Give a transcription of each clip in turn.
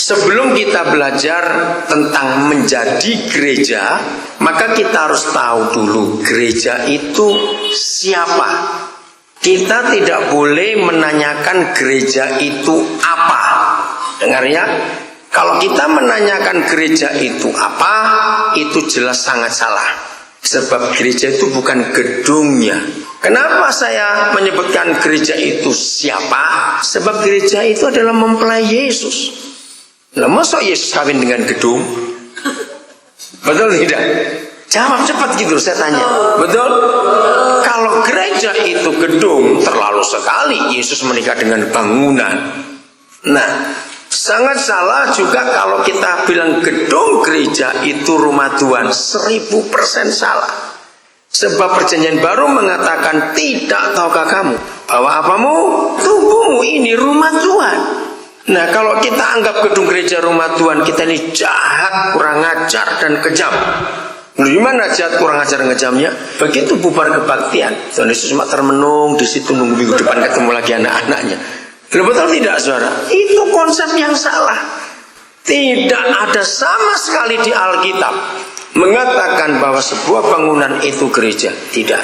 Sebelum kita belajar tentang menjadi gereja, maka kita harus tahu dulu gereja itu siapa. Kita tidak boleh menanyakan gereja itu apa. Dengar ya, kalau kita menanyakan gereja itu apa, itu jelas sangat salah. Sebab gereja itu bukan gedungnya. Kenapa saya menyebutkan gereja itu siapa? Sebab gereja itu adalah mempelai Yesus. Lah masa Yesus kawin dengan gedung? Betul tidak? Jawab cepat gitu saya tanya. Betul? Kalau gereja itu gedung, terlalu sekali Yesus menikah dengan bangunan. Nah, sangat salah juga kalau kita bilang gedung gereja itu rumah Tuhan. 1000% salah. Sebab perjanjian baru mengatakan, tidak tahukah kamu bahwa apamu? Tubuhmu ini rumah Tuhan. Nah, kalau kita anggap gedung gereja rumah Tuhan, kita ini jahat, kurang ajar dan kejam. Gimana jahat, kurang ajar dan kejamnya? Begitu bubar kebaktian, Tuhan Yesus cuma termenung di situ nunggu minggu depan ketemu lagi anak-anaknya. Betul tidak, saudara? Itu konsep yang salah. Tidak ada sama sekali di Alkitab mengatakan bahwa sebuah bangunan itu gereja. Tidak.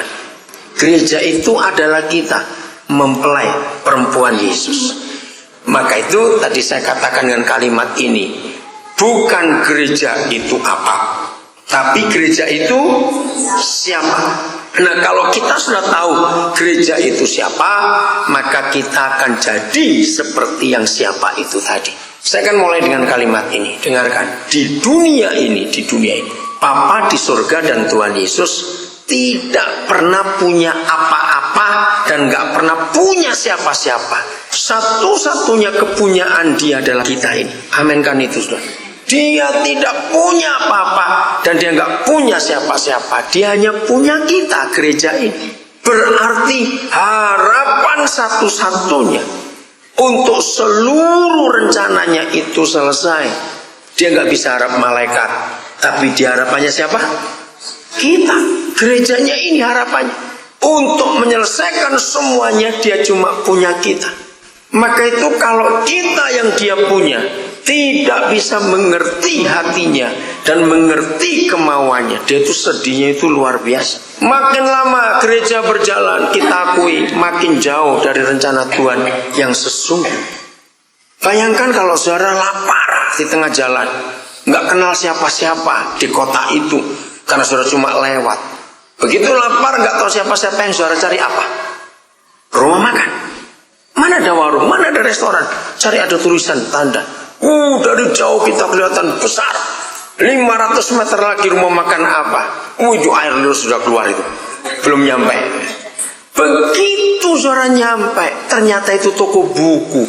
Gereja itu adalah kita, mempelai perempuan Yesus. Maka itu tadi saya katakan dengan kalimat ini, bukan gereja itu apa, tapi gereja itu siapa. Nah, kalau kita sudah tahu gereja itu siapa, maka kita akan jadi seperti yang siapa itu tadi. Saya akan mulai dengan kalimat ini. Dengarkan, di dunia ini, Bapa di surga dan Tuhan Yesus tidak pernah punya apa-apa dan gak pernah punya siapa-siapa. Satu-satunya kepunyaan dia adalah kita ini. Amin kan itu, saudara? Dia tidak punya apa-apa dan dia gak punya siapa-siapa. Dia hanya punya kita, gereja ini. Berarti harapan satu-satunya untuk seluruh rencananya itu selesai. Dia gak bisa harap malaikat, tapi dia harapannya siapa? Kita, gerejanya ini harapannya. Untuk menyelesaikan semuanya dia cuma punya kita. Maka itu kalau kita yang dia punya tidak bisa mengerti hatinya dan mengerti kemauannya, dia itu sedihnya itu luar biasa. Makin lama gereja berjalan, kita akui makin jauh dari rencana Tuhan yang sesungguhnya. Bayangkan kalau saudara lapar di tengah jalan, nggak kenal siapa-siapa di kota itu, karena saudara cuma lewat. Begitu lapar, nggak tahu siapa-siapa, yang saudara cari apa? Rumah makan. Mana ada warung, mana ada restoran? Cari ada tulisan tanda. Dari jauh kita kelihatan besar. 500 meter lagi rumah makan apa? Itu air liur sudah keluar itu. Belum nyampe. Begitu saudara nyampe, ternyata itu toko buku.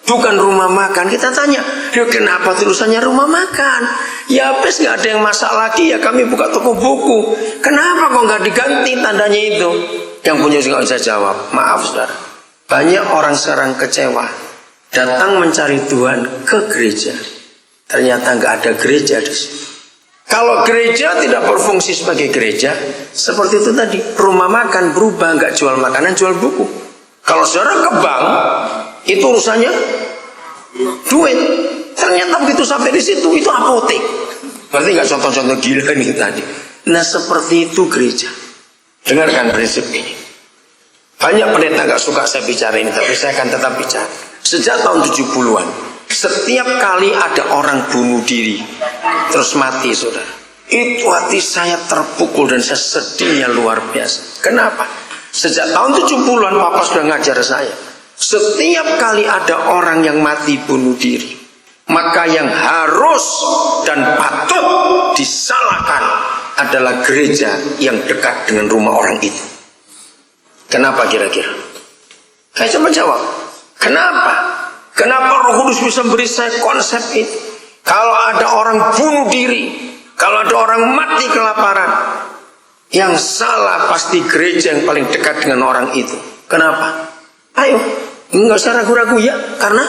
Bukan rumah makan. Kita tanya, kenapa tulisannya rumah makan? Ya habis gak ada yang masak lagi, ya kami buka toko buku. Kenapa kok gak diganti tandanya itu? Yang punya juga bisa jawab. Maaf saudara, banyak orang sekarang kecewa, datang mencari Tuhan ke gereja, ternyata gak ada gereja di situ. Kalau gereja tidak berfungsi sebagai gereja, seperti itu tadi, rumah makan berubah, gak jual makanan, jual buku. Kalau saudara ke bank, itu urusannya duit. Ternyata begitu sampai di situ, itu apotek. Berarti nggak contoh-contoh gila nih tadi. Nah seperti itu gereja. Dengarkan prinsip ini. Banyak pendeta nggak suka saya bicara ini, tapi saya akan tetap bicara. Sejak tahun 70-an, setiap kali ada orang bunuh diri terus mati, saudara, itu hati saya terpukul dan saya sedihnya luar biasa. Kenapa? Sejak tahun 70-an Papa sudah ngajar saya, setiap kali ada orang yang mati bunuh diri, maka yang harus dan patut disalahkan adalah gereja yang dekat dengan rumah orang itu. Kenapa kira-kira? Saya coba jawab. Kenapa? Kenapa Roh Kudus bisa beri saya konsep itu? Kalau ada orang bunuh diri, kalau ada orang mati kelaparan, yang salah pasti gereja yang paling dekat dengan orang itu. Kenapa? Ayo, nggak usah ragu-ragu ya, karena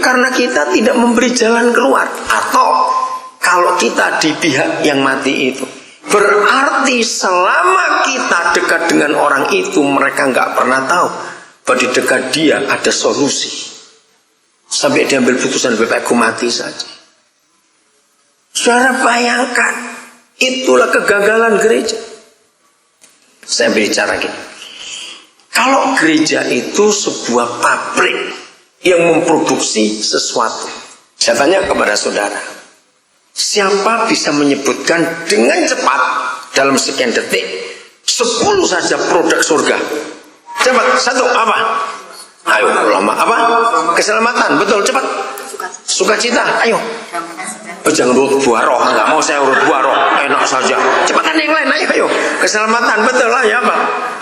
karena kita tidak memberi jalan keluar. Atau kalau kita di pihak yang mati itu, berarti selama kita dekat dengan orang itu, mereka nggak pernah tahu bahwa di dekat dia ada solusi. Sampai diambil putusan lebih baik aku mati saja. Saudara bayangkan, itulah kegagalan gereja. Saya bicara gini, kalau gereja itu sebuah pabrik yang memproduksi sesuatu, saya tanya kepada saudara, siapa bisa menyebutkan dengan cepat dalam sekian detik 10 saja produk surga? Cepat, satu apa? Ayo, lama apa? Keselamatan, betul, cepat. Sukacita, ayo. Oh, jangan urut buah roh, nggak mau saya urut buah roh, enak saja. Cepatan yang lain, ayo. Keselamatan, betul lah ya apa?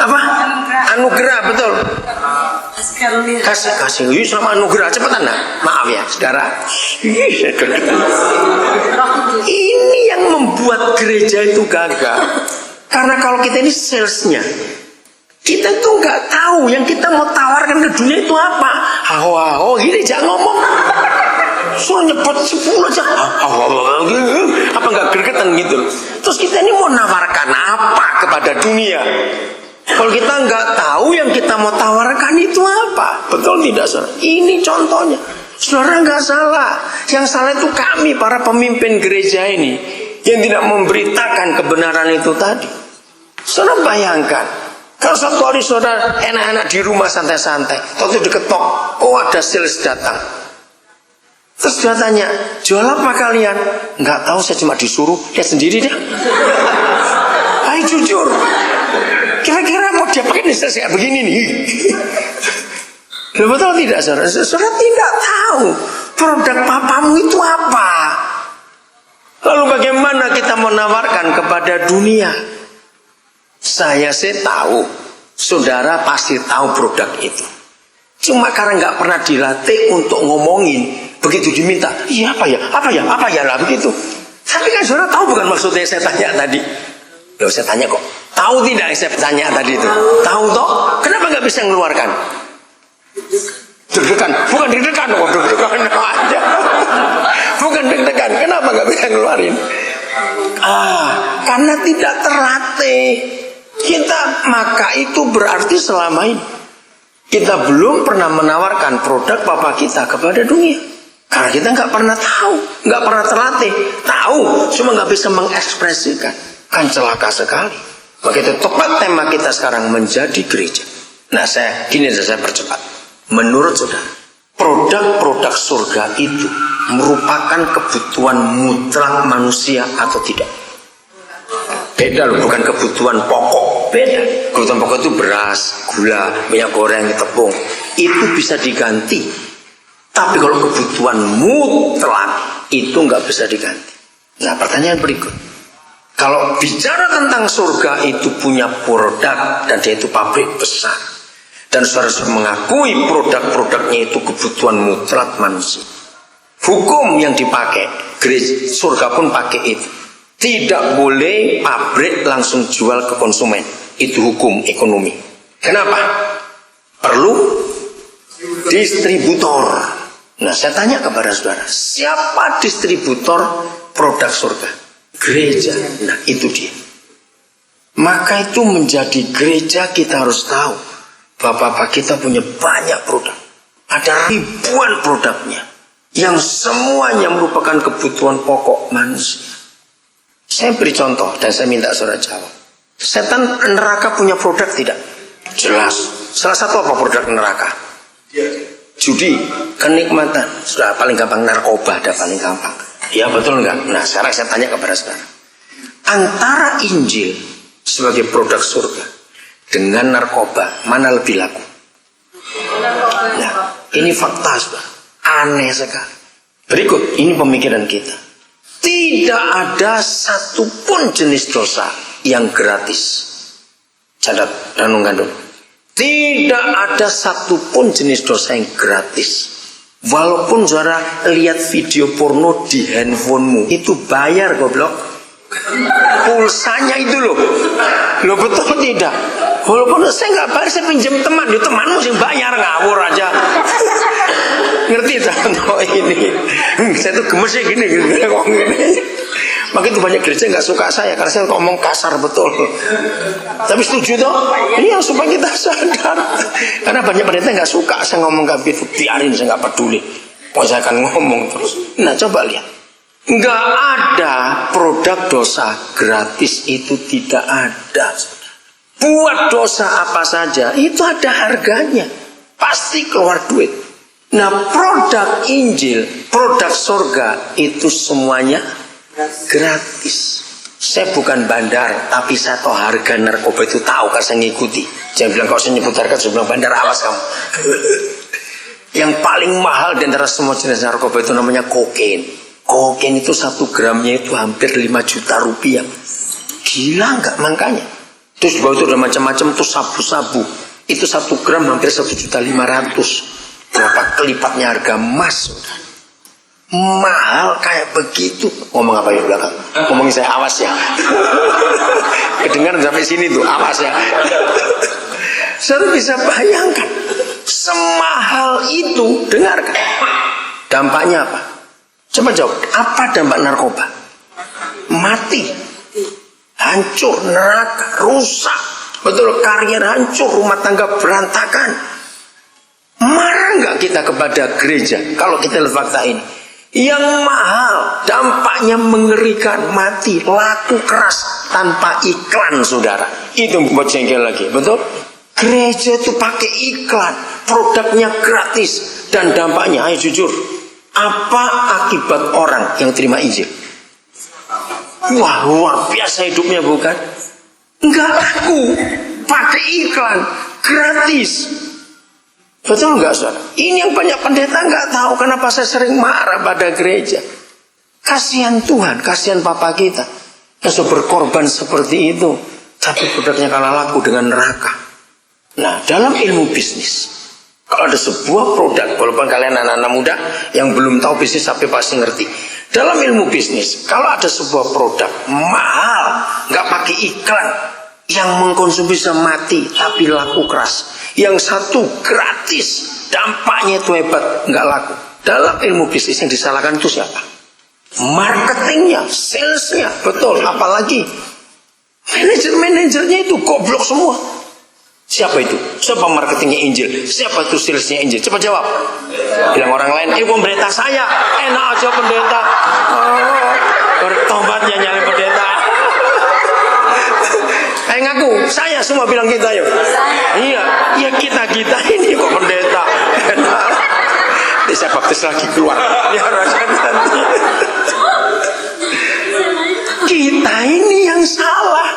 Apa? Anugerah, betul. Kasih, yuk sama anugerah, cepatan lah. Maaf ya, saudara. Ini yang membuat gereja itu gagal. Karena kalau kita ini salesnya, kita tuh nggak tahu yang kita mau tawarkan ke dunia itu apa. Oh, gini jangan ngomong. Suruh nyebut 10 aja. Apa nggak gregetan gitu? Terus kita ini mau nawarkan apa kepada dunia? Kalau kita nggak tahu yang kita mau tawarkan itu apa, betul tidak saudara? Ini contohnya. Saudara nggak salah. Yang salah itu kami para pemimpin gereja ini yang tidak memberitakan kebenaran itu tadi. Saudara bayangkan, kalau satu hari saudara enak-enak di rumah santai-santai, waktu diketok, oh ada sales datang. Terus dia tanya, jual apa kalian? Nggak tahu, saya cuma disuruh, lihat sendiri deh. Ayo jujur, kira-kira mau dia pakai sales kayak begini nih? Betul tidak saudara? Saudara tidak tahu produk papamu itu apa. Lalu bagaimana kita menawarkan kepada dunia? Saya sih tahu, saudara pasti tahu produk itu. Cuma karena nggak pernah dilatih untuk ngomongin, begitu diminta, iya apa ya lah begitu. Tapi kan saudara tahu bukan maksudnya saya tanya tadi. Loh saya tanya kok, tahu tidak yang saya tanya tadi itu? Tahu toh? Kenapa nggak bisa mengeluarkan? Deg-degan, bukan deg-degan, deg-degan aja. Bukan deg-degan, kenapa nggak bisa ngeluarin? Karena tidak terlatih. Maka itu berarti selama ini kita belum pernah menawarkan produk papa kita kepada dunia. Karena kita nggak pernah tahu, nggak pernah terlatih. Tahu, cuma nggak bisa mengekspresikan. Kan celaka sekali. Maka itu tepat tema kita sekarang menjadi gereja. Nah saya percepat. Menurut saudara, produk-produk surga itu merupakan kebutuhan mutlak manusia atau tidak? Beda loh, bukan kebutuhan pokok. Beda. Kebutuhan pokok itu beras, gula, minyak goreng, tepung. Itu bisa diganti. Tapi kalau kebutuhan mutlak itu nggak bisa diganti. Nah pertanyaan berikut. Kalau bicara tentang surga itu punya produk dan dia itu pabrik besar. Dan saudara mengakui produk-produknya itu kebutuhan mutlak manusia. Hukum yang dipakai, gereja surga pun pakai itu. Tidak boleh pabrik langsung jual ke konsumen. Itu hukum ekonomi. Kenapa? Perlu distributor. Nah saya tanya kepada saudara, siapa distributor produk surga? Gereja. Nah itu dia. Maka itu menjadi gereja kita harus tahu. Bapak-bapak kita punya banyak produk. Ada ribuan produknya. Yang semuanya merupakan kebutuhan pokok manusia. Saya beri contoh dan saya minta saudara jawab. Setan neraka punya produk tidak? Jelas. Salah satu apa produk neraka? Judi, kenikmatan. Sudah paling gampang narkoba, ada paling gampang. Ya betul enggak? Nah sekarang saya tanya kepada saudara. Antara Injil sebagai produk surga dengan narkoba, mana lebih laku? Nah, ini fakta sudah. Aneh sekali. Berikut, ini pemikiran kita. Tidak ada satupun jenis dosa yang gratis. Catat, renungkan dulu. Tidak ada satupun jenis dosa yang gratis. Walaupun saudara lihat video porno di handphonemu, itu bayar goblok. Pulsanya itu loh. Loh betul tidak? Walaupun saya nggak bayar, saya pinjam teman. Dia temanmu yang bayar, ngawur aja. Ngerti tak? Oh ini. Saya tuh gemes ya gini. Maka itu banyak gereja nggak suka saya karena saya ngomong kasar betul. Tapi setuju toh? Iya supaya kita sadar. Karena banyak pendeta nggak suka saya ngomong kayak gitu. Biarin, saya nggak peduli. Oh, saya akan ngomong terus. Nah, coba lihat. Nggak ada produk dosa gratis, itu tidak ada. Buat dosa apa saja, itu ada harganya. Pasti keluar duit. Nah, produk Injil, produk surga, itu semuanya gratis. Saya bukan bandar, tapi saya tahu harga narkoba itu tahu, kan saya ngikuti. Jangan bilang kalau saya nyebut harga, saya bilang bandar, awas kamu. Yang paling mahal di antara semua jenis narkoba itu namanya kokain. Kokain itu 1 gramnya itu hampir 5 juta rupiah. Gila nggak makanya? Terus di bawah itu ada macam-macam tuh sabu-sabu. Itu 1 gram hampir 1.500.000. Berapa kelipatnya harga emas? Mahal kayak begitu. Ngomong apa ya belakang? Ngomongin saya, awas ya. Kedengaran sampai sini tuh, awas ya. Saudara bisa bayangkan, semahal itu, dengarkan. Dampaknya apa? Coba jawab, apa dampak narkoba? Mati, hancur, neraka, rusak. Betul, karier hancur, rumah tangga berantakan. Marah nggak kita kepada gereja kalau kita lihat fakta ini? Yang mahal, dampaknya mengerikan, mati, laku keras, tanpa iklan, saudara. Itu buat jengkel lagi, betul? Gereja itu pakai iklan, produknya gratis, dan dampaknya, ayo jujur, apa akibat orang yang terima Injil? Wah, luar biasa hidupnya, bukan? Enggak laku, pakai iklan, gratis. Betul nggak, saudara? Ini yang banyak pendeta nggak tahu kenapa saya sering marah pada gereja. Kasihan Tuhan, kasihan Papa kita yang sudah berkorban seperti itu, tapi produknya kalah laku dengan neraka. Nah, dalam ilmu bisnis, kalau ada sebuah produk, walaupun kalian anak-anak muda yang belum tahu bisnis tapi pasti ngerti. Dalam ilmu bisnis, kalau ada sebuah produk mahal, nggak pakai iklan, yang mengkonsumsi bisa mati tapi laku keras. Yang satu gratis, dampaknya itu hebat, nggak laku. Dalam ilmu bisnis yang disalahkan itu siapa? Marketingnya, salesnya, betul. Apalagi manajer-manajernya itu goblok semua. Siapa itu? Siapa marketingnya Injil? Siapa itu salesnya Injil? Coba jawab. Bilang orang lain, pendeta saya. Enak aja pendeta. Oh, bertobatnya nyari pendeta. Ngaku, saya semua bilang kita yuk. Iya, ya kita ini kok pendeta. Nanti saya baptis lagi keluar. Ya nanti. Kita ini yang salah,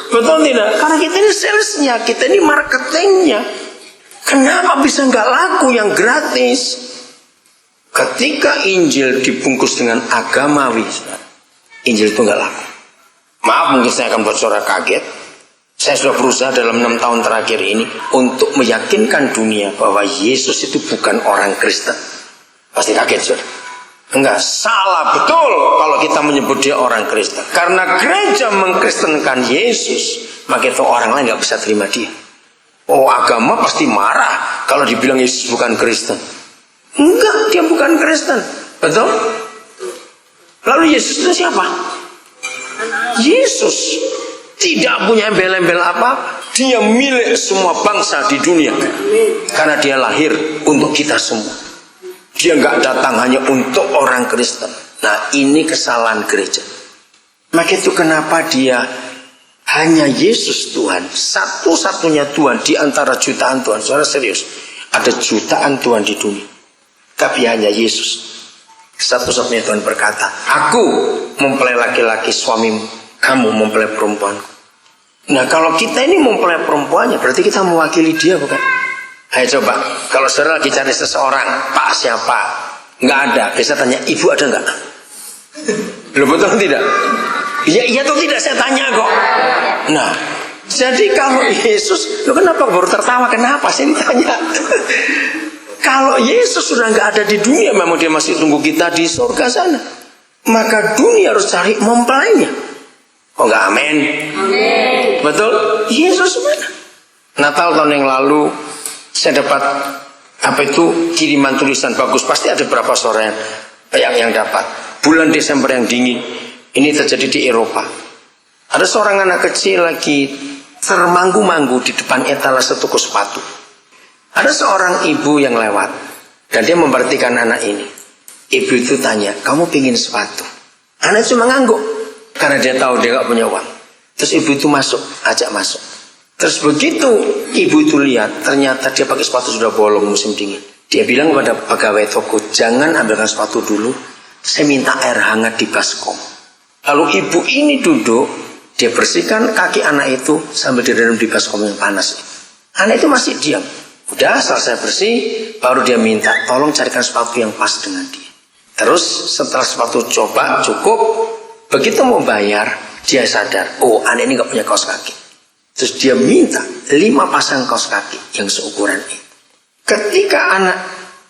betul tidak? Karena kita ini salesnya, kita ini marketingnya. Kenapa bisa nggak laku yang gratis? Ketika Injil dibungkus dengan agamawi, Injil itu nggak laku. Maaf, mungkin saya akan buat saudara kaget. Saya sudah berusaha dalam 6 tahun terakhir ini untuk meyakinkan dunia bahwa Yesus itu bukan orang Kristen. Pasti kaget, saudara. Enggak, salah betul kalau kita menyebut dia orang Kristen. Karena gereja mengkristenkan Yesus, maka itu orang lain nggak bisa terima dia. Oh, agama pasti marah kalau dibilang Yesus bukan Kristen. Enggak, dia bukan Kristen. Betul? Lalu Yesus itu siapa? Yesus tidak punya embel-embel apa. Dia milik semua bangsa di dunia. Karena dia lahir untuk kita semua. Dia nggak datang hanya untuk orang Kristen. Nah, ini kesalahan gereja. Maka itu kenapa dia hanya Yesus Tuhan, satu-satunya Tuhan di antara jutaan Tuhan. Saudara serius, ada jutaan Tuhan di dunia, tapi hanya Yesus satu-satunya Tuhan berkata, aku mempelai laki-laki suamimu, kamu mempelai perempuanku. Nah, kalau kita ini mempelai perempuannya, berarti kita mewakili dia, bukan? Ayo coba, kalau saudara lagi cari seseorang, Pak siapa? Nggak ada, biasa tanya, Ibu ada nggak? Loh, betul tidak? Iya atau tidak, saya tanya kok. Nah, jadi kalau Yesus, lo kenapa baru tertawa? Kenapa sih ditanya? Kalau Yesus sudah nggak ada di dunia, memang dia masih tunggu kita di surga sana. Maka dunia harus cari mempelainya. Oh nggak, amin? Amin. Betul? Yesus mana? Natal tahun yang lalu saya dapat kiriman tulisan bagus. Pasti ada berapa sore yang dapat. Bulan Desember yang dingin. Ini terjadi di Eropa. Ada seorang anak kecil lagi termanggu-manggu di depan etalase toko sepatu. Ada seorang ibu yang lewat Dan dia memperhatikan anak ini. Ibu itu tanya, kamu pingin sepatu? Anak cuma ngangguk. Karena dia tahu dia gak punya uang. Terus ibu itu masuk, ajak masuk. Terus begitu ibu itu lihat, ternyata dia pakai sepatu sudah bolong musim dingin. Dia bilang kepada pegawai toko, jangan ambilkan sepatu dulu. Saya minta air hangat di baskom. Lalu ibu ini duduk, dia bersihkan kaki anak itu sambil direndam di baskom yang panas. Anak itu masih diam. Udah selesai bersih, baru dia minta, tolong carikan sepatu yang pas dengan dia. Terus setelah sepatu coba cukup, begitu mau bayar, dia sadar, oh anak ini gak punya kaos kaki. Terus dia minta 5 pasang kaos kaki yang seukuran itu. Ketika anak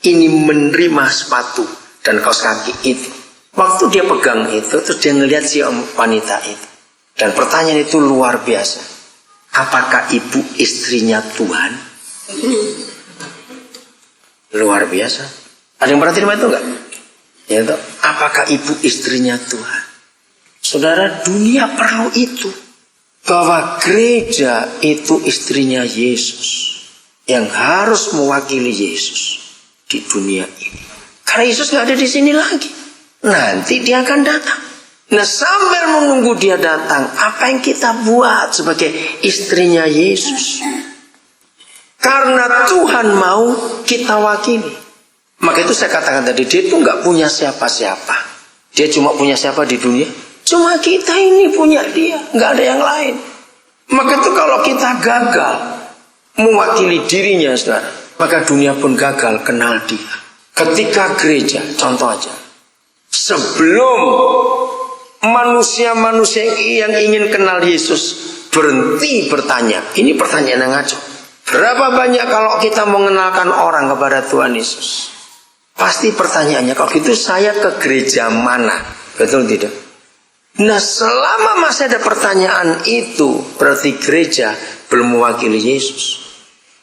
ini menerima sepatu dan kaos kaki itu, waktu dia pegang itu, terus dia ngelihat si wanita itu. Dan pertanyaan itu luar biasa. Apakah ibu istrinya Tuhan? Luar biasa. Ada yang perhatiin itu enggak? Ya, apakah ibu istrinya Tuhan? Saudara, dunia perlu itu. Bahwa gereja itu istrinya Yesus. Yang harus mewakili Yesus di dunia ini. Karena Yesus gak ada di sini lagi. Nanti dia akan datang. Nah, sambil menunggu dia datang, apa yang kita buat sebagai istrinya Yesus? Karena Tuhan mau kita wakili. Maka itu saya katakan tadi, dia itu gak punya siapa-siapa. Dia cuma punya siapa di dunia? Cuma kita ini punya dia, gak ada yang lain. Maka itu kalau kita gagal mewakili dirinya, saudara, maka dunia pun gagal kenal dia. Ketika gereja, contoh aja, sebelum manusia-manusia yang ingin kenal Yesus berhenti bertanya, ini pertanyaan yang ngaco. Berapa banyak kalau kita mengenalkan orang kepada Tuhan Yesus? Pasti pertanyaannya, kalau gitu saya ke gereja mana? Betul tidak? Nah, selama masih ada pertanyaan itu, berarti gereja belum mewakili Yesus.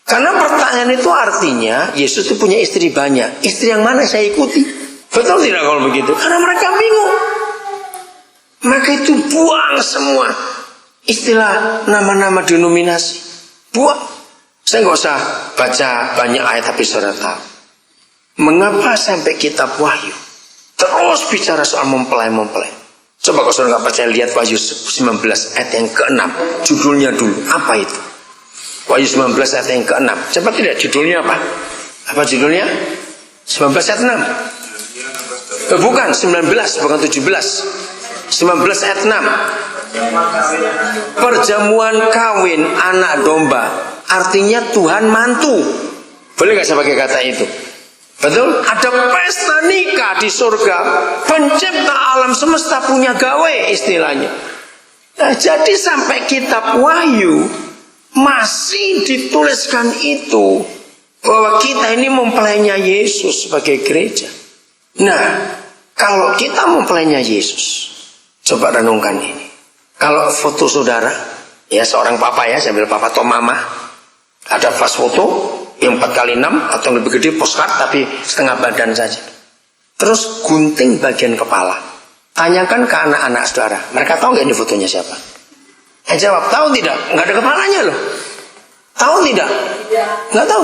Karena pertanyaan itu artinya Yesus itu punya istri banyak. Istri yang mana saya ikuti? Betul tidak kalau begitu? Karena mereka bingung. Maka itu buang semua istilah nama-nama denominasi. Buang. Saya nggak usah baca banyak ayat, tapi saudara tahu mengapa sampai kitab Wahyu terus bicara soal mempelai-mempelai. Coba kalau saudara nggak percaya, lihat Wahyu 19 ayat yang ke-6. Judulnya dulu, apa itu? Wahyu 19 ayat yang ke-6. Coba tidak, judulnya apa? Apa judulnya? 19 ayat 6. Bukan, 19, bukan 17. 19 ayat 6. Perjamuan kawin anak domba. Artinya Tuhan mantu. Boleh gak saya pakai kata itu? Betul? Ada pesta nikah di surga. Pencipta alam semesta punya gawe istilahnya. Nah, jadi sampai kitab Wahyu masih dituliskan itu, bahwa kita ini mempelainya Yesus sebagai gereja. Nah, kalau kita mempelainya Yesus, coba renungkan ini. Kalau foto saudara, ya seorang papa ya, saya ambil papa atau mama, ada flash foto yang 4x6 atau yang lebih gede, postcard tapi setengah badan saja. Terus gunting bagian kepala. Tanyakan ke anak-anak saudara, mereka tahu nggak ini fotonya siapa? Jawab, tahu tidak? Nggak ada kepalanya loh. Tahu tidak? Nggak tahu.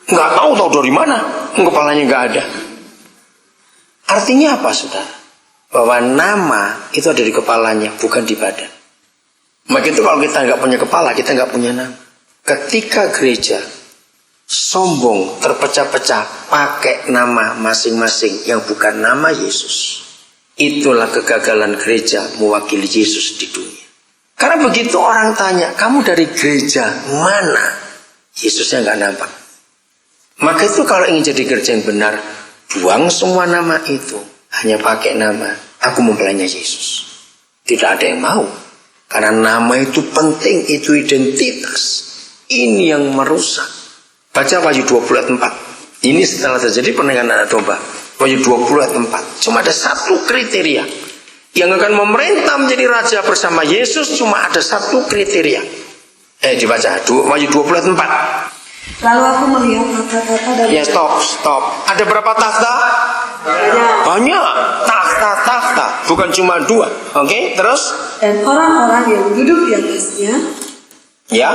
Nggak tahu dari mana? Kepalanya nggak ada. Artinya apa, saudara? Bahwa nama itu ada di kepalanya, bukan di badan. Maka itu kalau kita nggak punya kepala, kita nggak punya nama. Ketika gereja sombong, terpecah-pecah, pakai nama masing-masing yang bukan nama Yesus, itulah kegagalan gereja mewakili Yesus di dunia. Karena begitu orang tanya, kamu dari gereja mana? Yesusnya nggak nampak. Maka itu kalau ingin jadi gereja yang benar, buang semua nama itu, hanya pakai nama, aku mempelainya Yesus. Tidak ada yang mau. Karena nama itu penting, itu identitas. Ini yang merusak. Baca Wahyu 20 ayat 4. Ini setelah terjadi pernikahan anak domba. Wahyu 20 ayat 4. Cuma ada satu kriteria. Yang akan memerintah menjadi raja bersama Yesus, cuma ada satu kriteria. Dibaca Wahyu 20 ayat 4. Lalu aku melihat tahta-tahta dan... Ya stop. Ada berapa tahta? Banyak. Tahta. Bukan cuma 2. Oke, terus? Dan orang-orang yang duduk di atasnya. Ya.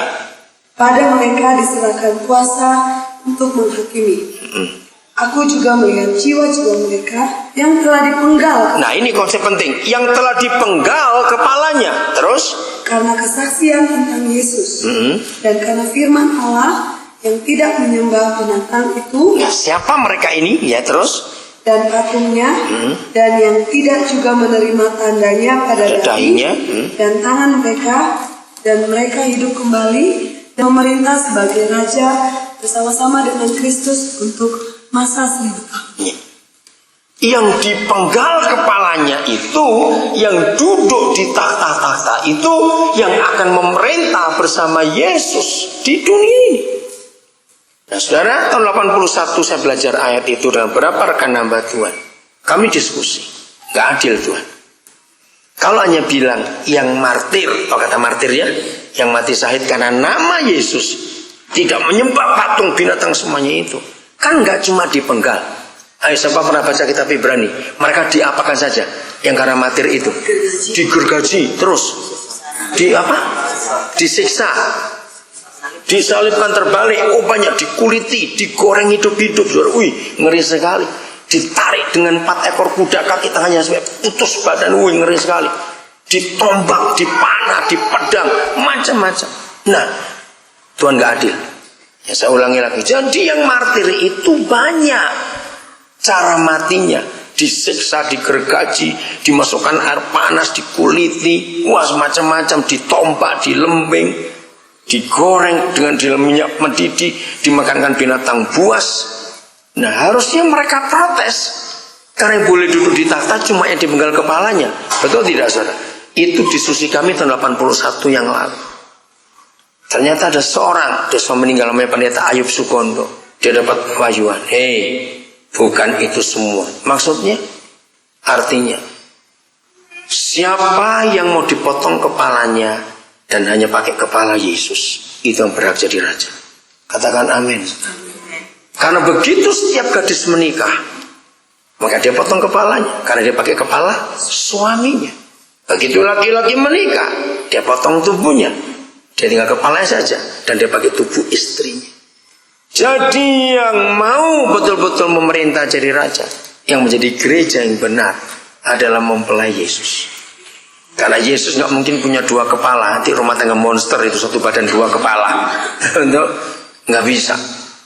Pada mereka diserahkan kuasa untuk menghakimi. Aku juga melihat jiwa-jiwa mereka yang telah dipenggal Nah, ini konsep penting. Yang telah dipenggal kepalanya. Terus? karena kesaksian tentang Yesus dan karena firman Allah yang tidak menyembah binatang itu Nah, siapa mereka ini? Ya, terus? dan patungnya dan yang tidak juga menerima tandanya pada Dahinya, dahi dan tangan mereka, dan mereka hidup kembali dan memerintah sebagai raja bersama-sama dengan Kristus untuk masa 1000 tahun. Yang dipenggal kepalanya itu, yang duduk di takhta-takhta itu, yang akan memerintah bersama Yesus di dunia ini. Nah, saudara, tahun 81 saya belajar ayat itu dengan beberapa rekan hamba Tuhan. Kami diskusi, gak adil Tuhan. Kalau hanya bilang yang martir, atau kata martir ya, yang mati syahid karena nama Yesus, tidak menyembah patung binatang semuanya itu, kan gak cuma dipenggal. Ayo, siapa pernah baca kitab Ibrani? Mereka diapakan saja yang karena martir itu? Digergaji, terus disiksa, disalibkan terbalik, banyak dikuliti, digoreng hidup-hidup. Wih, ngeri sekali. Ditarik dengan 4 ekor kuda, kaki tangannya sampai putus badan. Wih, ngeri sekali. Ditombak, dipanah, dipedang, macam-macam. Nah, Tuhan gak adil. Ya, saya ulangi lagi. Jadi yang martir itu banyak cara matinya. Disiksa, digergaji, dimasukkan air panas, dikuliti, wah macam-macam, ditombak, dilembing, digoreng dengan dalam minyak mendidih, dimakankan binatang buas. Nah, harusnya mereka protes karena yang boleh duduk di takhta cuma yang dipenggal kepalanya. Betul tidak, saudara? Itu diskusi kami tahun 81 yang lalu. Ternyata ada seorang desa meninggal namanya Pendeta Ayub Sukondo. Dia dapat wayuan. Bukan itu semua. Maksudnya, artinya, siapa yang mau dipotong kepalanya dan hanya pakai kepala Yesus, itu yang berhak jadi raja. Katakan amin. Karena begitu setiap gadis menikah, maka dia potong kepalanya, karena dia pakai kepala suaminya. Begitu laki-laki menikah, dia potong tubuhnya, dia tinggal kepalanya saja, dan dia pakai tubuh istrinya. Jadi yang mau betul-betul memerintah jadi raja, yang menjadi gereja yang benar, adalah mempelai Yesus. Karena Yesus nggak mungkin punya 2 kepala. Nanti rumah tangga monster itu 1 badan 2 kepala. Untuk nggak bisa.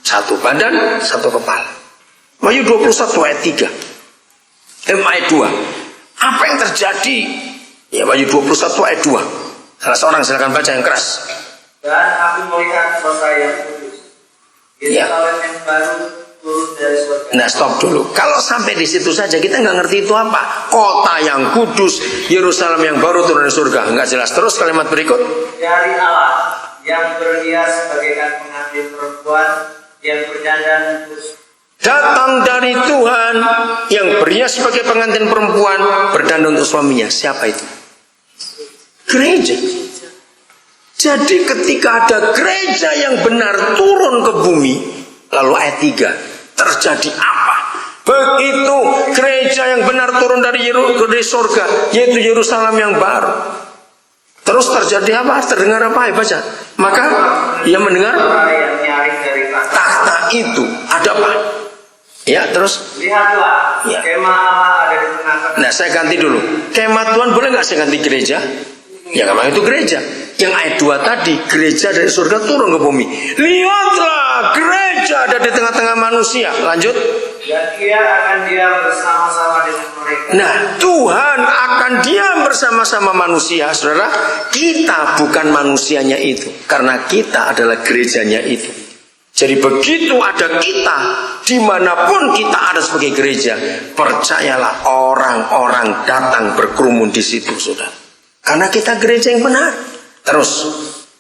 1 badan 1 kepala. Wahyu 21 ayat 3. Ayat 2. Apa yang terjadi? Ya, Wahyu 21 ayat 2. Salah seorang silakan baca yang keras. Dan aku melihat kota yang kudus, Yerusalem yang baru turun dari surga. Nah, stop dulu. Kalau sampai di situ saja kita nggak ngerti itu apa. Kota yang kudus, Yerusalem yang baru turun dari surga, nggak jelas. Terus kalimat berikut. Dari Allah yang berhias bagaikan pengantin perempuan yang berdandan kudus. Datang dari Tuhan yang berhias sebagai pengantin perempuan berdandan untuk suaminya. Siapa itu? Gereja. Jadi ketika ada gereja yang benar turun ke bumi, lalu ayat 3, terjadi apa? Begitu gereja yang benar turun dari surga, yaitu Yerusalem yang baru. Terus terjadi apa? Terdengar apa? Baca. Maka ia mendengar Yang nyaring dari takhta itu. Ada apa? Ya, terus lihatlah, ya. kemah Allah ada di tengah-tengah. Nah, saya ganti dulu. Kemah Tuhan boleh nggak saya ganti gereja? Ya, memang itu gereja. Yang ayat 2 tadi, gereja dari surga turun ke bumi. Lihatlah, gereja ada di tengah-tengah manusia. Lanjut. Dan ia akan diam bersama-sama dengan mereka. Nah, Tuhan akan diam bersama-sama manusia, saudara. Kita bukan manusianya itu, karena kita adalah gerejanya itu. Jadi begitu ada kita, dimanapun kita ada sebagai gereja, percayalah orang-orang datang berkerumun di situ, saudara. Karena kita gereja yang benar. Terus.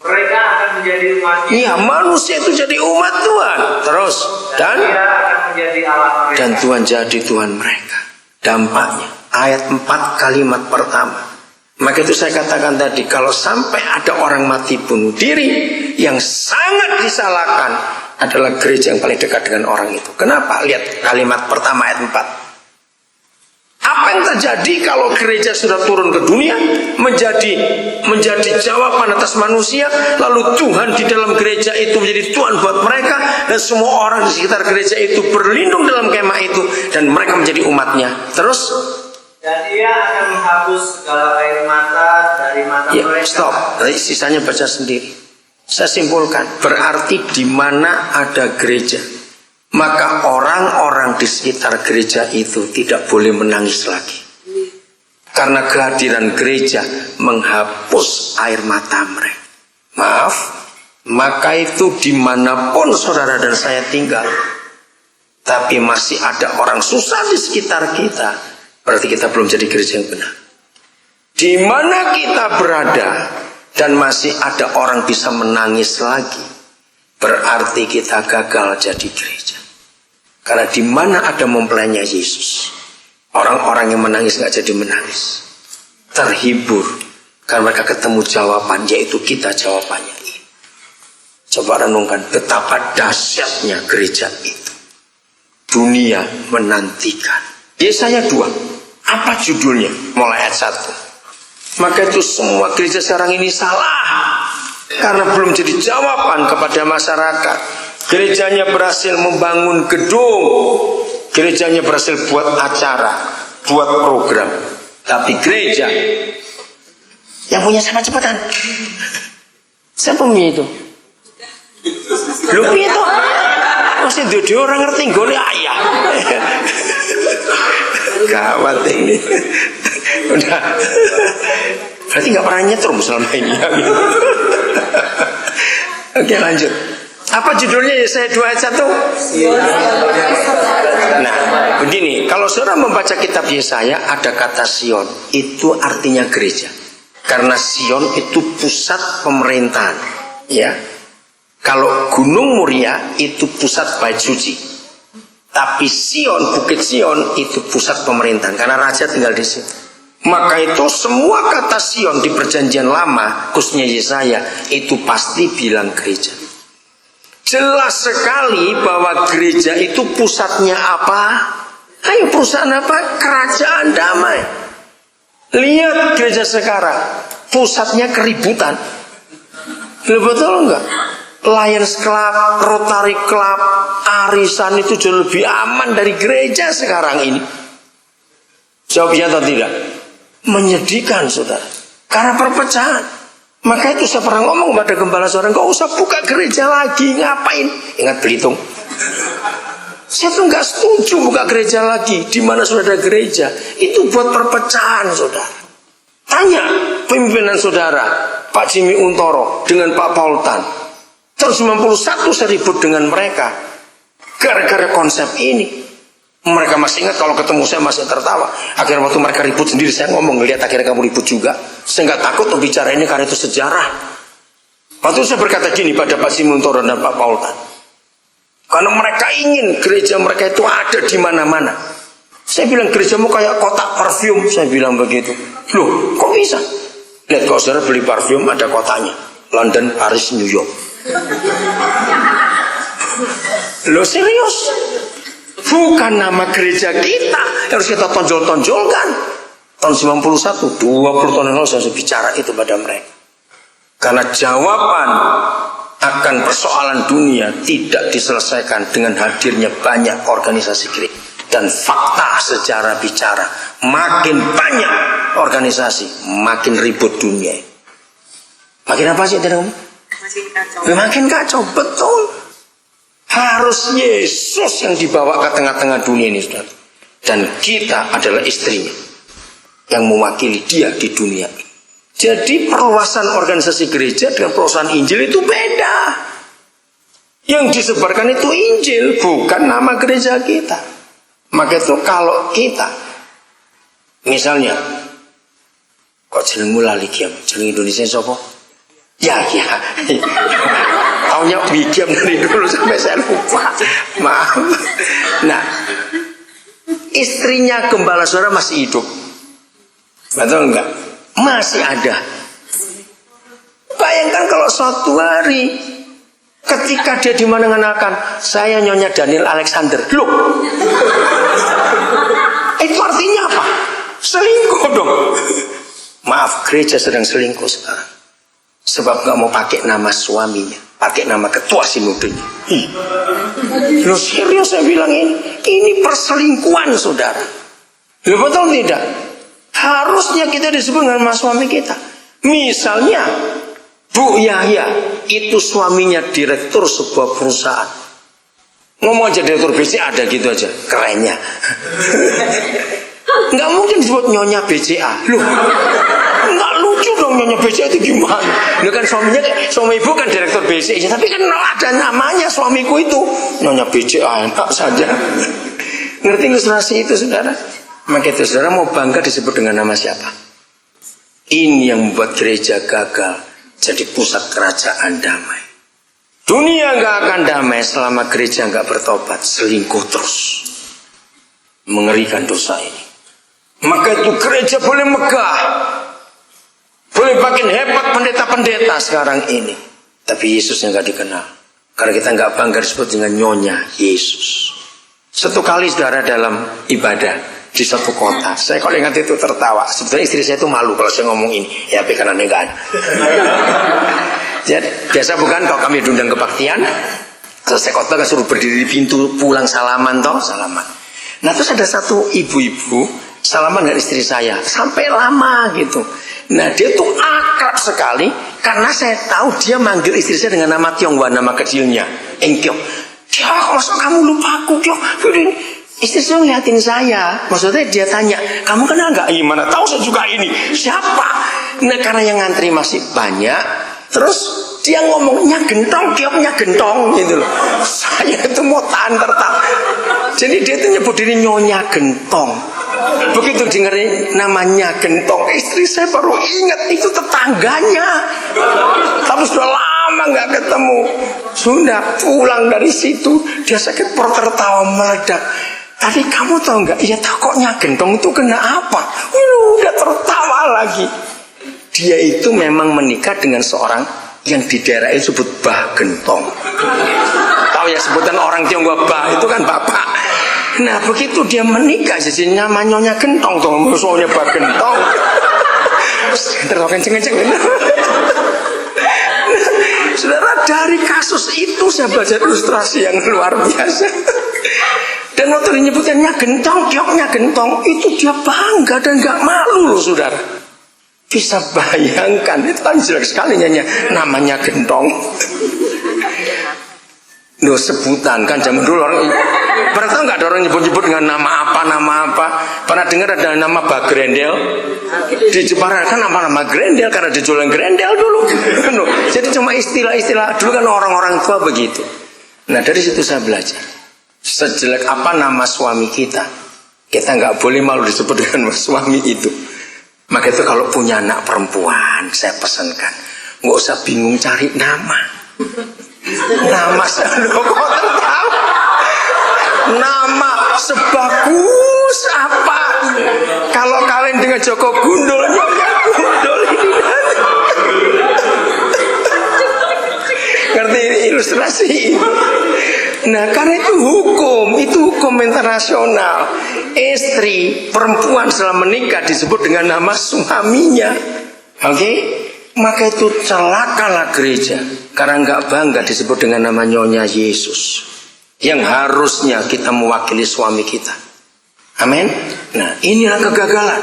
Mereka akan menjadi umat. Iya, manusia itu jadi umat Tuhan. Terus. Dan Dia akan menjadi Allah mereka. dan Tuhan jadi Tuhan mereka. Dampaknya ayat 4 kalimat pertama. Maka itu saya katakan tadi, kalau sampai ada orang mati bunuh diri, yang sangat disalahkan adalah gereja yang paling dekat dengan orang itu. Kenapa? Lihat kalimat pertama ayat 4. Apa yang terjadi kalau gereja sudah turun ke dunia menjadi jawaban atas manusia, lalu Tuhan di dalam gereja itu menjadi Tuhan buat mereka, dan semua orang di sekitar gereja itu berlindung dalam kemah itu, dan mereka menjadi umatnya. Terus, dan Ia akan menghapus segala air mata dari mata mereka. Stop. Sisanya baca sendiri. Saya simpulkan, berarti di mana ada gereja, maka orang-orang di sekitar gereja itu tidak boleh menangis lagi. Karena kehadiran gereja menghapus air mata mereka. Maaf, maka itu dimanapun saudara dan saya tinggal, tapi masih ada orang susah di sekitar kita, berarti kita belum jadi gereja yang benar. Di mana kita berada dan masih ada orang bisa menangis lagi, berarti kita gagal jadi gereja. Karena di mana ada mempelainya Yesus, orang-orang yang menangis nggak jadi menangis, terhibur karena mereka ketemu jawaban, yaitu kita jawabannya ini. Coba renungkan betapa dahsyatnya gereja itu. Dunia menantikan. Yesaya 2, apa judulnya? Mulai ayat 1. Maka itu semua gereja sekarang ini salah, karena belum jadi jawaban kepada masyarakat. Gerejanya berhasil membangun gedung, gerejanya berhasil buat acara, buat program, tapi gereja yang punya siapa cepetan? Siapa punya itu? Lu itu masih dua orang ngerti gole ayah. Gawat ini. Udah. Berarti nggak pernah nyetrum selama ini. Oke, lanjut. Apa judulnya Yesaya 2 ayat 1? Nah, begini, kalau saudara membaca kitab Yesaya ada kata Sion, itu artinya gereja. Karena Sion itu pusat pemerintahan, ya. Kalau Gunung Muria itu pusat bait suci. Tapi Sion, Bukit Sion itu pusat pemerintahan karena raja tinggal di situ. Maka itu semua kata Sion di perjanjian lama, khususnya Yesaya, itu pasti bilang gereja. Jelas sekali bahwa gereja itu pusatnya apa? Ayo, perusahaan apa? Kerajaan damai. Lihat gereja sekarang, pusatnya keributan. Betul enggak? Lions Club, Rotary Club, arisan itu jauh lebih aman dari gereja sekarang ini. Jawabnya atau tidak? Menyedihkan, saudara. Karena perpecahan. Maka itu saya pernah ngomong kepada gembala saudara, nggak usah buka gereja lagi, ngapain? Ingat Belitung. Saya tuh nggak setuju buka gereja lagi. Di mana sudah ada gereja, itu buat perpecahan, saudara. Tanya pimpinan saudara, Pak Jimmy Untoro dengan Pak Paul Tan. Tahun 91 saya ribut dengan mereka gara-gara konsep ini. Mereka masih ingat, kalau ketemu saya masih tertawa. Akhirnya waktu mereka ribut sendiri, saya ngomong, ngelihat akhirnya kamu ribut juga. Saya nggak takut untuk bicara ini karena itu sejarah. Waktu saya berkata gini pada Pak Simuntoro dan Pak Paul Tan, karena mereka ingin gereja mereka itu ada di mana-mana. Saya bilang, gerejamu kayak kotak parfum, saya bilang begitu. Loh, kok bisa? Lihat, kalau saudara beli parfum ada kotanya, London, Paris, New York. Loh, serius? Bukan nama gereja kita harus kita tonjol-tonjolkan. Tahun 91, 20 tahun yang lalu saya bicara itu pada mereka. Karena jawaban akan persoalan dunia tidak diselesaikan dengan hadirnya banyak organisasi gereja. Dan fakta sejarah bicara, makin banyak organisasi, makin ribut dunia. Makin apa sih? Makin kacau, betul. Harus Yesus yang dibawa ke tengah-tengah dunia ini, saudara. Dan kita adalah istrinya yang mewakili dia di dunia. Jadi perluasan organisasi gereja dengan perluasan Injil itu beda. Yang disebarkan itu Injil, bukan nama gereja kita. Maka itu kalau kita, misalnya, kok jenengmu lali kiam, jeneng Indonesia siapa? Ya. Taunya Wikiam dari dulu sampai saya lupa. Maaf. Nah, istrinya gembala saudara masih hidup. Betul enggak? Masih ada. Bayangkan kalau suatu hari ketika dia dimana-manakan, saya Nyonya Daniel Alexander. Loh, itu artinya apa? gereja sedang selingkuh sekarang. Sebab gak mau pakai nama suaminya, pakai nama ketua sinodenya. Loh serius saya bilang ini perselingkuhan saudara. Loh betul tidak? Harusnya kita disebut dengan nama suami kita. Misalnya Bu Yahya itu suaminya direktur sebuah perusahaan. Ngomong aja direktur BCA ada gitu aja, kerennya. Nggak mungkin disebut Nyonya BCA. Loh, nggak lucu dong Nyonya BCA itu gimana? Loh kan suami ibu kan direktur BCA, tapi kan ada namanya suamiku itu Nyonya BCA, enak saja. Ngerti ilustrasi itu saudara? Maka itu saudara mau bangga disebut dengan nama siapa? Ini yang membuat gereja gagal jadi pusat kerajaan damai. Dunia nggak akan damai selama gereja nggak bertobat, selingkuh terus. Mengerikan dosa ini. Maka itu gereja boleh megah, boleh makin hebat pendeta-pendeta sekarang ini, tapi Yesus yang nggak dikenal. Karena kita nggak bangga disebut dengan Nyonya Yesus. Satu kali saudara dalam ibadah di satu kota, saya kalau ingat itu tertawa. Sebetulnya istri saya itu malu kalau saya ngomong ini, ya karena enggak ada. Jadi biasa bukan kalau kami diundang kebaktian, selesai khotbah kan suruh berdiri di pintu pulang salaman salaman. Nah terus ada satu ibu-ibu salaman dengan istri saya sampai lama gitu. Nah dia tuh akrab sekali karena saya tahu dia manggil istri saya dengan nama Tionghoa, nama kecilnya Engkyok. Kyok, maksud kamu lupa aku Kyok? Istri saya ngeliatin saya, maksudnya dia tanya, kamu kenal nggak? Gimana? Tahu saya juga ini. Siapa? Nah karena yang ngantri masih banyak, terus dia ngomongnya gentong, Kyoknya gentong gitu loh. Saya itu mau tahan tertawa. Jadi dia itu nyebut diri Nyonya Gentong. Begitu dengerin namanya Gentong, istri saya baru ingat itu tetangganya. Tapi sudah lama nggak ketemu. Sudah pulang dari situ, dia sakit perut tertawa meledak. Tadi kamu tahu nggak? Iya tahu kok Nya Gentong itu kena apa? Udah tertawa lagi. Dia itu memang menikah dengan seorang yang di daerah itu disebut Bah Gentong. Tahu ya sebutan orang Tionghoa Bah itu kan bapak. Nah begitu dia menikah jadi namanya Gentong tuh, musuhnya Bah Gentong. Terlalu kenceng-kenceng. Saudara, dari kasus itu saya belajar ilustrasi yang luar biasa. Dan waktu dinyebutkan Nya Gentong, Kyoknya Gentong, itu dia bangga dan gak malu loh saudara. Bisa bayangkan, itu kan jelek sekali namanya Gentong. Loh sebutan kan zaman dulu orang, pernah tahu nggak ada orang nyebut-nyebut dengan nama apa? Pernah dengar ada nama Mbak Grendel? Di Jepara kan nama Grendel karena dijualan Grendel dulu. Jadi cuma istilah-istilah dulu kan orang-orang tua begitu. Nah dari situ saya belajar. Sejelek apa nama suami kita nggak boleh malu disebut dengan suami itu. Maka itu kalau punya anak perempuan, saya pesankan nggak usah bingung cari nama. Nama kok tertawa? Nama sebagus apa? Kalau kawin dengan Joko Gundul, Nyonya Gundul ini. Ngerti ilustrasi itu? Nah karena itu hukum internasional. Istri perempuan setelah menikah disebut dengan nama suaminya. Oke? Maka itu celakalah gereja karena nggak bangga disebut dengan nama Nyonya Yesus yang harusnya kita mewakili suami kita. Amin. Nah inilah kegagalan.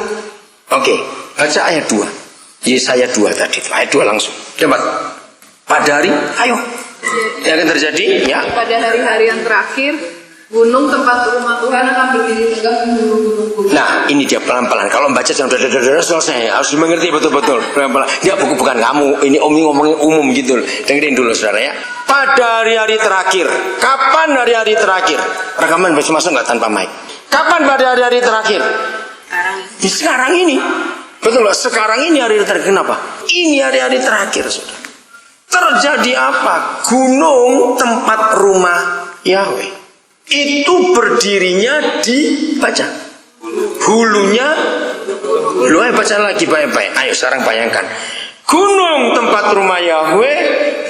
Oke, baca ayat 2 Yesaya 2 tadi, ayat 2 langsung. Coba. Pada hari, ayo. Yang akan terjadi ya. Pada hari-hari yang terakhir, gunung tempat rumah Tuhan akan berdiri tegak gunung-gunung. Nah ini dia pelan-pelan. Kalau membaca jangan selesai, harus mengerti betul-betul pelan-pelan. Ya bukan kamu, ini Omi ngomongin umum gitu. Dengerin dulu saudara ya. Pada hari-hari terakhir. Kapan hari-hari terakhir? Rekaman bisa masuk nggak tanpa mic? Kapan pada hari-hari terakhir? Sekarang ini. Betul loh, sekarang ini hari-hari terakhir. Kenapa? Ini hari-hari terakhir saudara. Terjadi apa? Gunung tempat rumah Yahweh itu berdirinya di baca hulunya. Lu baca lagi baik-baik. Ayo sekarang bayangkan, gunung tempat rumah Yahweh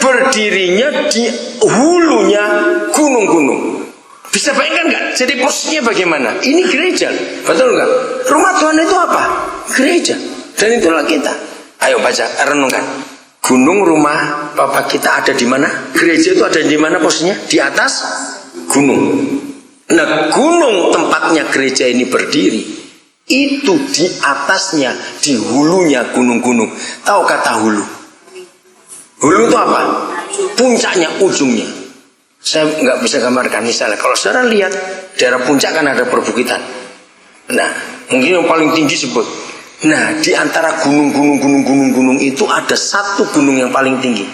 berdirinya di hulunya gunung-gunung. Bisa bayangkan nggak? Jadi posisinya bagaimana? Ini gereja, betul nggak? Rumah Tuhan itu apa? Gereja. Dan itulah kita. Ayo baca, renungkan. Gunung rumah Bapak kita ada di mana? Gereja itu ada di mana posisinya? Di atas gunung. Nah, gunung tempatnya gereja ini berdiri, itu di atasnya, di hulunya gunung-gunung. Tahu kata hulu? Hulu itu apa? Puncaknya, ujungnya. Saya nggak bisa gambarkan. Misalnya kalau saudara lihat daerah puncak kan ada perbukitan. Nah, mungkin yang paling tinggi sebut. Nah, di antara gunung itu ada satu gunung yang paling tinggi.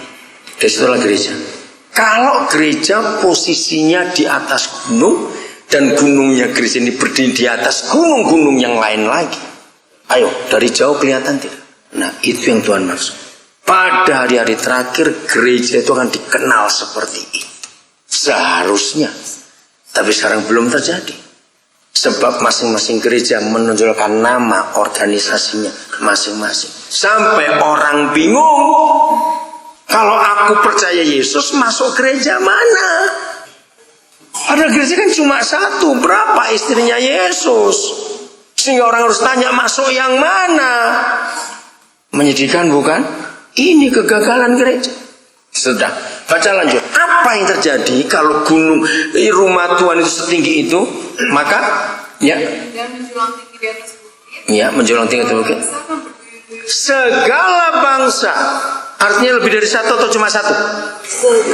Dari situlah gereja. Kalau gereja posisinya di atas gunung dan gunungnya gereja ini berdiri di atas gunung-gunung yang lain lagi. Ayo, dari jauh kelihatan tidak? Nah, itu yang Tuhan maksud. Pada hari-hari terakhir gereja itu akan dikenal seperti itu. Seharusnya. Tapi sekarang belum terjadi. Sebab masing-masing gereja menonjolkan nama organisasinya masing-masing. Sampai orang bingung. Kalau aku percaya Yesus, masuk gereja mana? Padahal gereja kan cuma satu. Berapa istrinya Yesus? Sehingga orang harus tanya, masuk yang mana? Menyedihkan bukan? Ini kegagalan gereja. Sudah, baca lanjut. Apa yang terjadi kalau gunung rumah Tuhan itu setinggi itu? Maka ya, dan menjulang tinggi di atas bukit. Ya, menjulang tinggi di atas bukit. Segala bangsa. Artinya lebih dari satu atau cuma satu?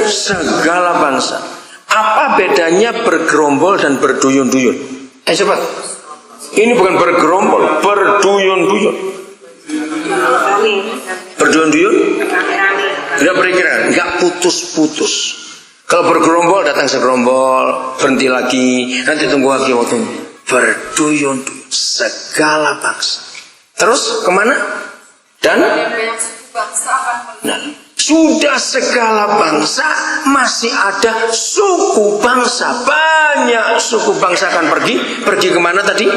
Segala bangsa. Apa bedanya bergerombol dan berduyun-duyun? Cepat. Ini bukan bergerombol, berduyun-duyun. Berduyun-duyun? Tidak berkira, nggak putus-putus. Kalau bergerombol datang segerombol, berhenti lagi, nanti tunggu lagi waktunya. Berduyun-duyun, segala bangsa. Terus kemana? Dan banyak suku bangsa akan nah, sudah segala bangsa, masih ada suku bangsa. Banyak suku bangsa akan pergi. Pergi kemana tadi?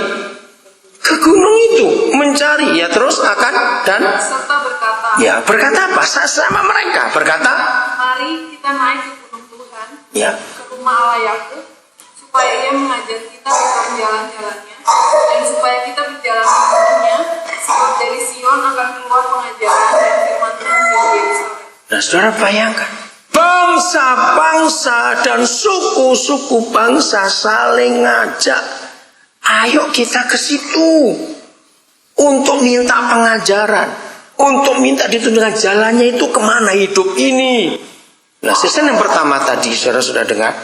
Ke gunung itu mencari, ya terus akan dan serta berkata, ya berkata apa? Sama mereka berkata, mari kita naik ke gunung Tuhan, ya, ke rumah Allah Yakub, supaya Ia mengajar kita tentang jalan-jalannya, dan supaya kita berjalan di gunungnya, sebab dari Sion akan keluar pengajaran dan firman Tuhan dari Yerusalem. Nah, saudara bayangkan, bangsa-bangsa dan suku-suku bangsa saling ngajak. Ayo kita ke situ untuk minta pengajaran, untuk minta ditunjukkan jalannya itu kemana hidup ini. Nah, season yang pertama tadi saudara sudah dengar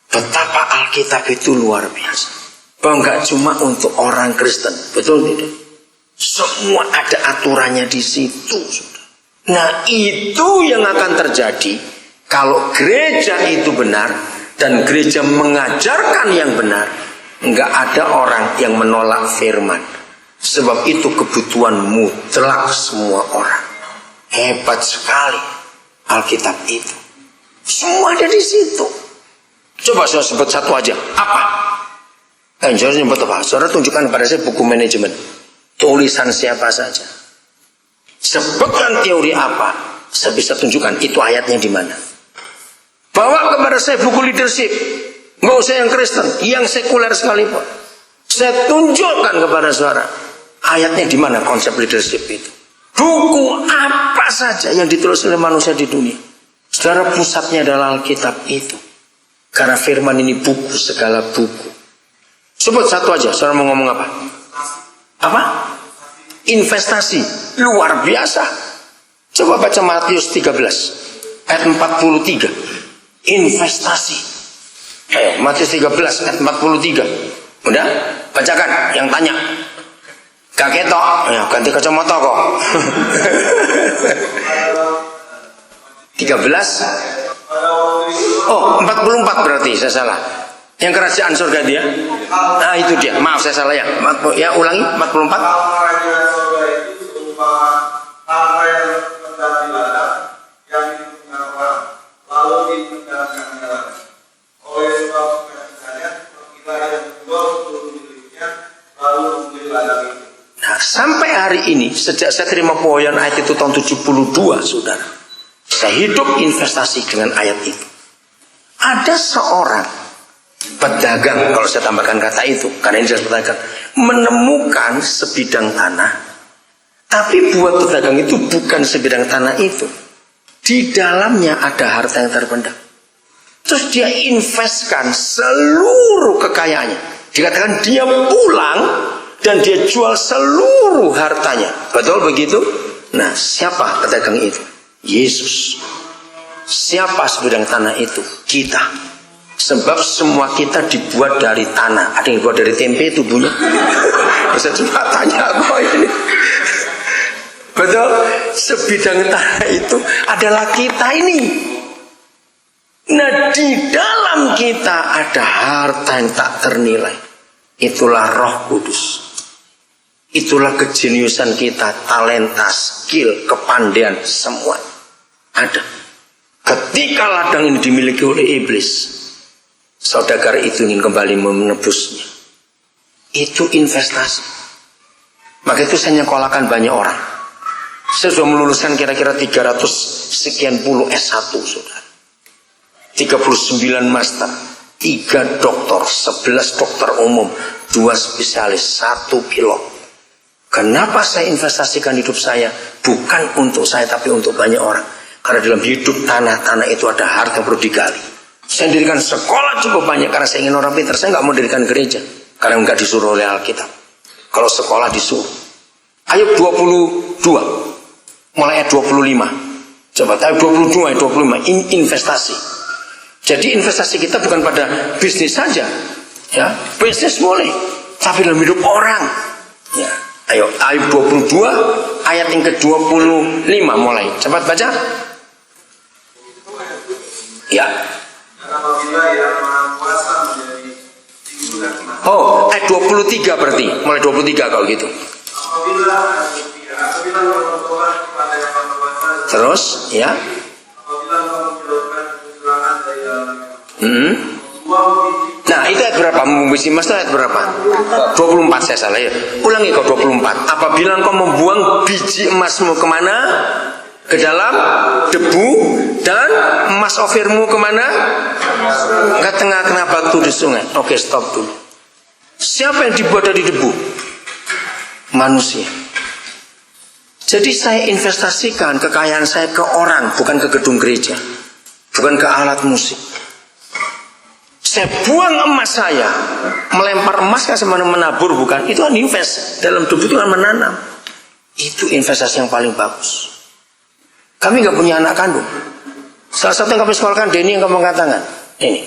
betapa Alkitab itu luar biasa. Bahwa nggak cuma untuk orang Kristen, betul tidak? Semua ada aturannya di situ. Saudara. Nah, itu yang akan terjadi kalau gereja itu benar dan gereja mengajarkan yang benar. Enggak ada orang yang menolak firman. Sebab itu kebutuhan mutlak semua orang. Hebat sekali Alkitab itu. Semua ada di situ. Coba saya sebut satu aja. Apa? Saudara nyebut apa? Saudara tunjukkan kepada saya buku manajemen. Tulisan siapa saja. Sebutkan teori apa. Saya bisa tunjukkan itu ayatnya di mana. Bawa kepada saya buku leadership. Nggak usah yang Kristen, yang sekuler sekalipun. Saya tunjukkan kepada saudara ayatnya di mana konsep leadership itu. Buku apa saja yang ditulis oleh manusia di dunia. Saudara, pusatnya adalah Alkitab itu. Karena firman ini buku segala buku. Sebut satu aja, saudara mau ngomong apa? Apa? Investasi, luar biasa. Coba baca Matius 13 ayat 43. Investasi. Ayo, Matius 13 ayat 43. Udah? Bacakan, yang tanya. Gak ketok, ya, ganti kacamata kok. 13. Oh, 44 berarti, saya salah. Yang kerajaan surga dia. Nah, itu dia. Maaf, saya salah ya. Ya, ulangi, 44. Nah, sampai hari ini, sejak saya terima poin ayat itu tahun 72, saudara, saya hidup investasi dengan ayat itu. Ada seorang pedagang, kalau saya tambahkan kata itu, karena ini jelas pedagang, menemukan sebidang tanah, Tapi buat pedagang itu bukan sebidang tanah itu. Di dalamnya ada harta yang terpendam. Terus dia investkan seluruh kekayaannya. Dikatakan dia pulang dan dia jual seluruh hartanya. Betul begitu? Nah, siapa pedagang itu? Yesus. Siapa sebidang tanah itu? Kita. Sebab semua kita dibuat dari tanah. Ada yang dibuat dari tempe tubuhnya. Bisa coba tanya kok ini. Betul? Sebidang tanah itu adalah kita ini. Nah, di dalam kita ada harta yang tak ternilai. Itulah Roh Kudus. Itulah kejeniusan kita, talenta, skill, kepandaian, semua ada. Ketika ladang ini dimiliki oleh iblis, saudagar itu ingin kembali menebusnya. Itu investasi. Maka itu saya nyekolahkan banyak orang. Saya sudah meluluskan kira-kira 300 sekian puluh S1, saudara. 39 master, 3 doktor, 11 dokter umum, 2 spesialis, 1 pilot. Kenapa saya investasikan hidup saya? Bukan untuk saya, tapi untuk banyak orang. Karena dalam hidup tanah itu ada harta yang perlu digali. Saya dirikan sekolah cukup banyak karena saya ingin orang pintar. Saya nggak mau dirikan gereja karena nggak disuruh oleh Alkitab. Kalau sekolah disuruh. Ayub 22, mulai ayat 25. Coba ayat 22, ayat 25. Investasi. Jadi investasi kita bukan pada bisnis saja, ya. Bisnis boleh, tapi dalam hidup orang. Ya. Ayo, ayat 22, ayat yang ke-25 mulai. Cepat baca. Ya. Oh, ayat 23 berarti. Mulai 23 kalau gitu. Terus, ya. Nah, itu ayat berapa? Membisi mas ayat berapa? 24 saya salah ya. Ulangi kau 24. Apabila engkau membuang biji emasmu kemana? Ke dalam debu. Dan emas ofirmu kemana? Ke tengah-tengah batu di sungai. Oke, stop dulu. Siapa yang dibuat dari debu? Manusia. Jadi saya investasikan kekayaan saya ke orang, bukan ke gedung gereja, bukan ke alat musik. Saya buang emas saya, melempar emas kan sama menabur, bukan? Itu kan invest. Dalam debu itu kan menanam. Itu investasi yang paling bagus. Kami nggak punya anak kandung. Salah satu yang kami sekolahkan Denny yang kamu katakan. Ini.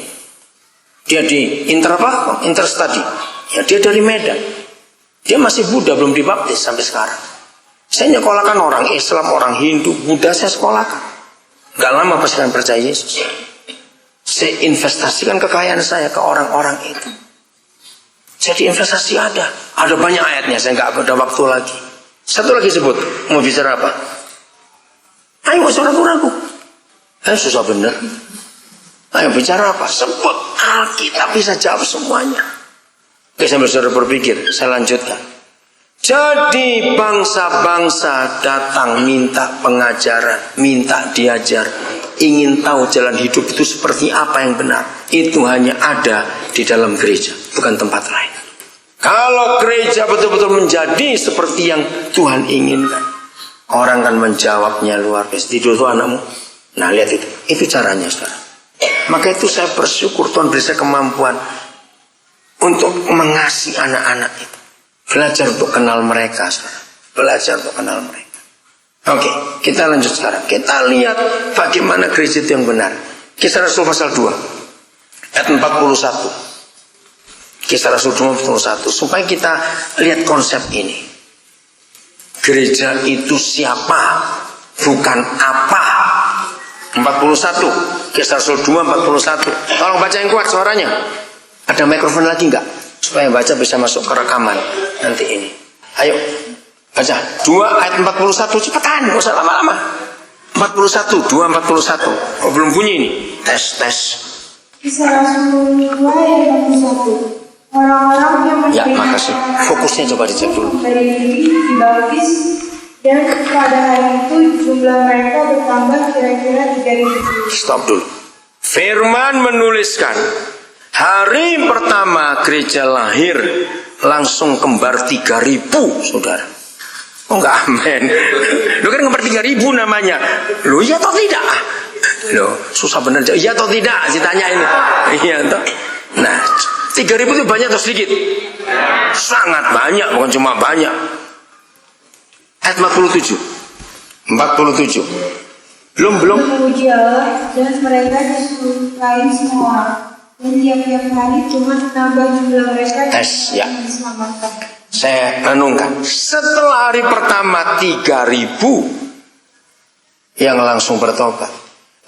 Dia di interstudy. Ya, dia dari Medan. Dia masih Buddha, belum dibaptis sampai sekarang. Saya nyekolahkan orang Islam, orang Hindu, Buddha saya sekolahkan. Gak lama pasti akan percaya Yesus. Saya investasikan kekayaan saya ke orang-orang itu. Jadi investasi ada. Ada banyak ayatnya, saya nggak ada waktu lagi. Satu lagi sebut, mau bicara apa? Ayo gak usah ragu-ragu. Susah bener. Ayo bicara apa? Sebut. Alkitab bisa jawab semuanya. Oke, sambil saudara berpikir, saya lanjutkan. Jadi bangsa-bangsa datang minta pengajaran, minta diajar, ingin tahu jalan hidup itu seperti apa yang benar. Itu hanya ada di dalam gereja, bukan tempat lain. Kalau gereja betul-betul menjadi seperti yang Tuhan inginkan, orang kan menjawabnya luar biasa. Tidur tuh anakmu. Nah, lihat itu caranya, saudara. Maka itu saya bersyukur Tuhan beri saya kemampuan untuk mengasihi anak-anak itu. Belajar untuk kenal mereka, saudara. Belajar untuk kenal mereka. Oke, kita lanjut sekarang. Kita lihat bagaimana gereja itu yang benar. Kisah Rasul pasal 2 ayat 41. Kisah Rasul 2 41. Supaya kita lihat konsep ini. Gereja itu siapa? Bukan apa. 41. Kisah Rasul 2 41. Tolong baca yang kuat suaranya. Ada mikrofon lagi enggak? Supaya baca bisa masuk ke rekaman nanti ini. Ayo baca 2 ayat 41. Cepetan, gak usah lama-lama. 41, 2 41. Oh, belum bunyi ini. Tes. Kisah Rasul 2 ayat 41. Orang-orang yang ya, makasih. Fokusnya coba dicek dulu. Dari diri dibaptis, dan pada hari itu jumlah mereka bertambah kira-kira 3.000. Stop dulu. Firman menuliskan hari pertama gereja lahir langsung kembar 3.000, saudara. Oh enggak amin. Lu kan ngeper 3.000 namanya. Lu iya atau tidak? Loh, susah bener. Iya atau tidak? Ditanya ini. Iya toh. Nah, 3.000 itu banyak atau sedikit? Sangat banyak, bukan cuma banyak. Ayat 47. Belum. Memuji Allah dan mereka disukai semua orang. Dan tiap-tiap hari Tuhan menambah jumlah mereka yang diselamatkan. Saya renungkan. Setelah hari pertama 3.000 yang langsung bertobat.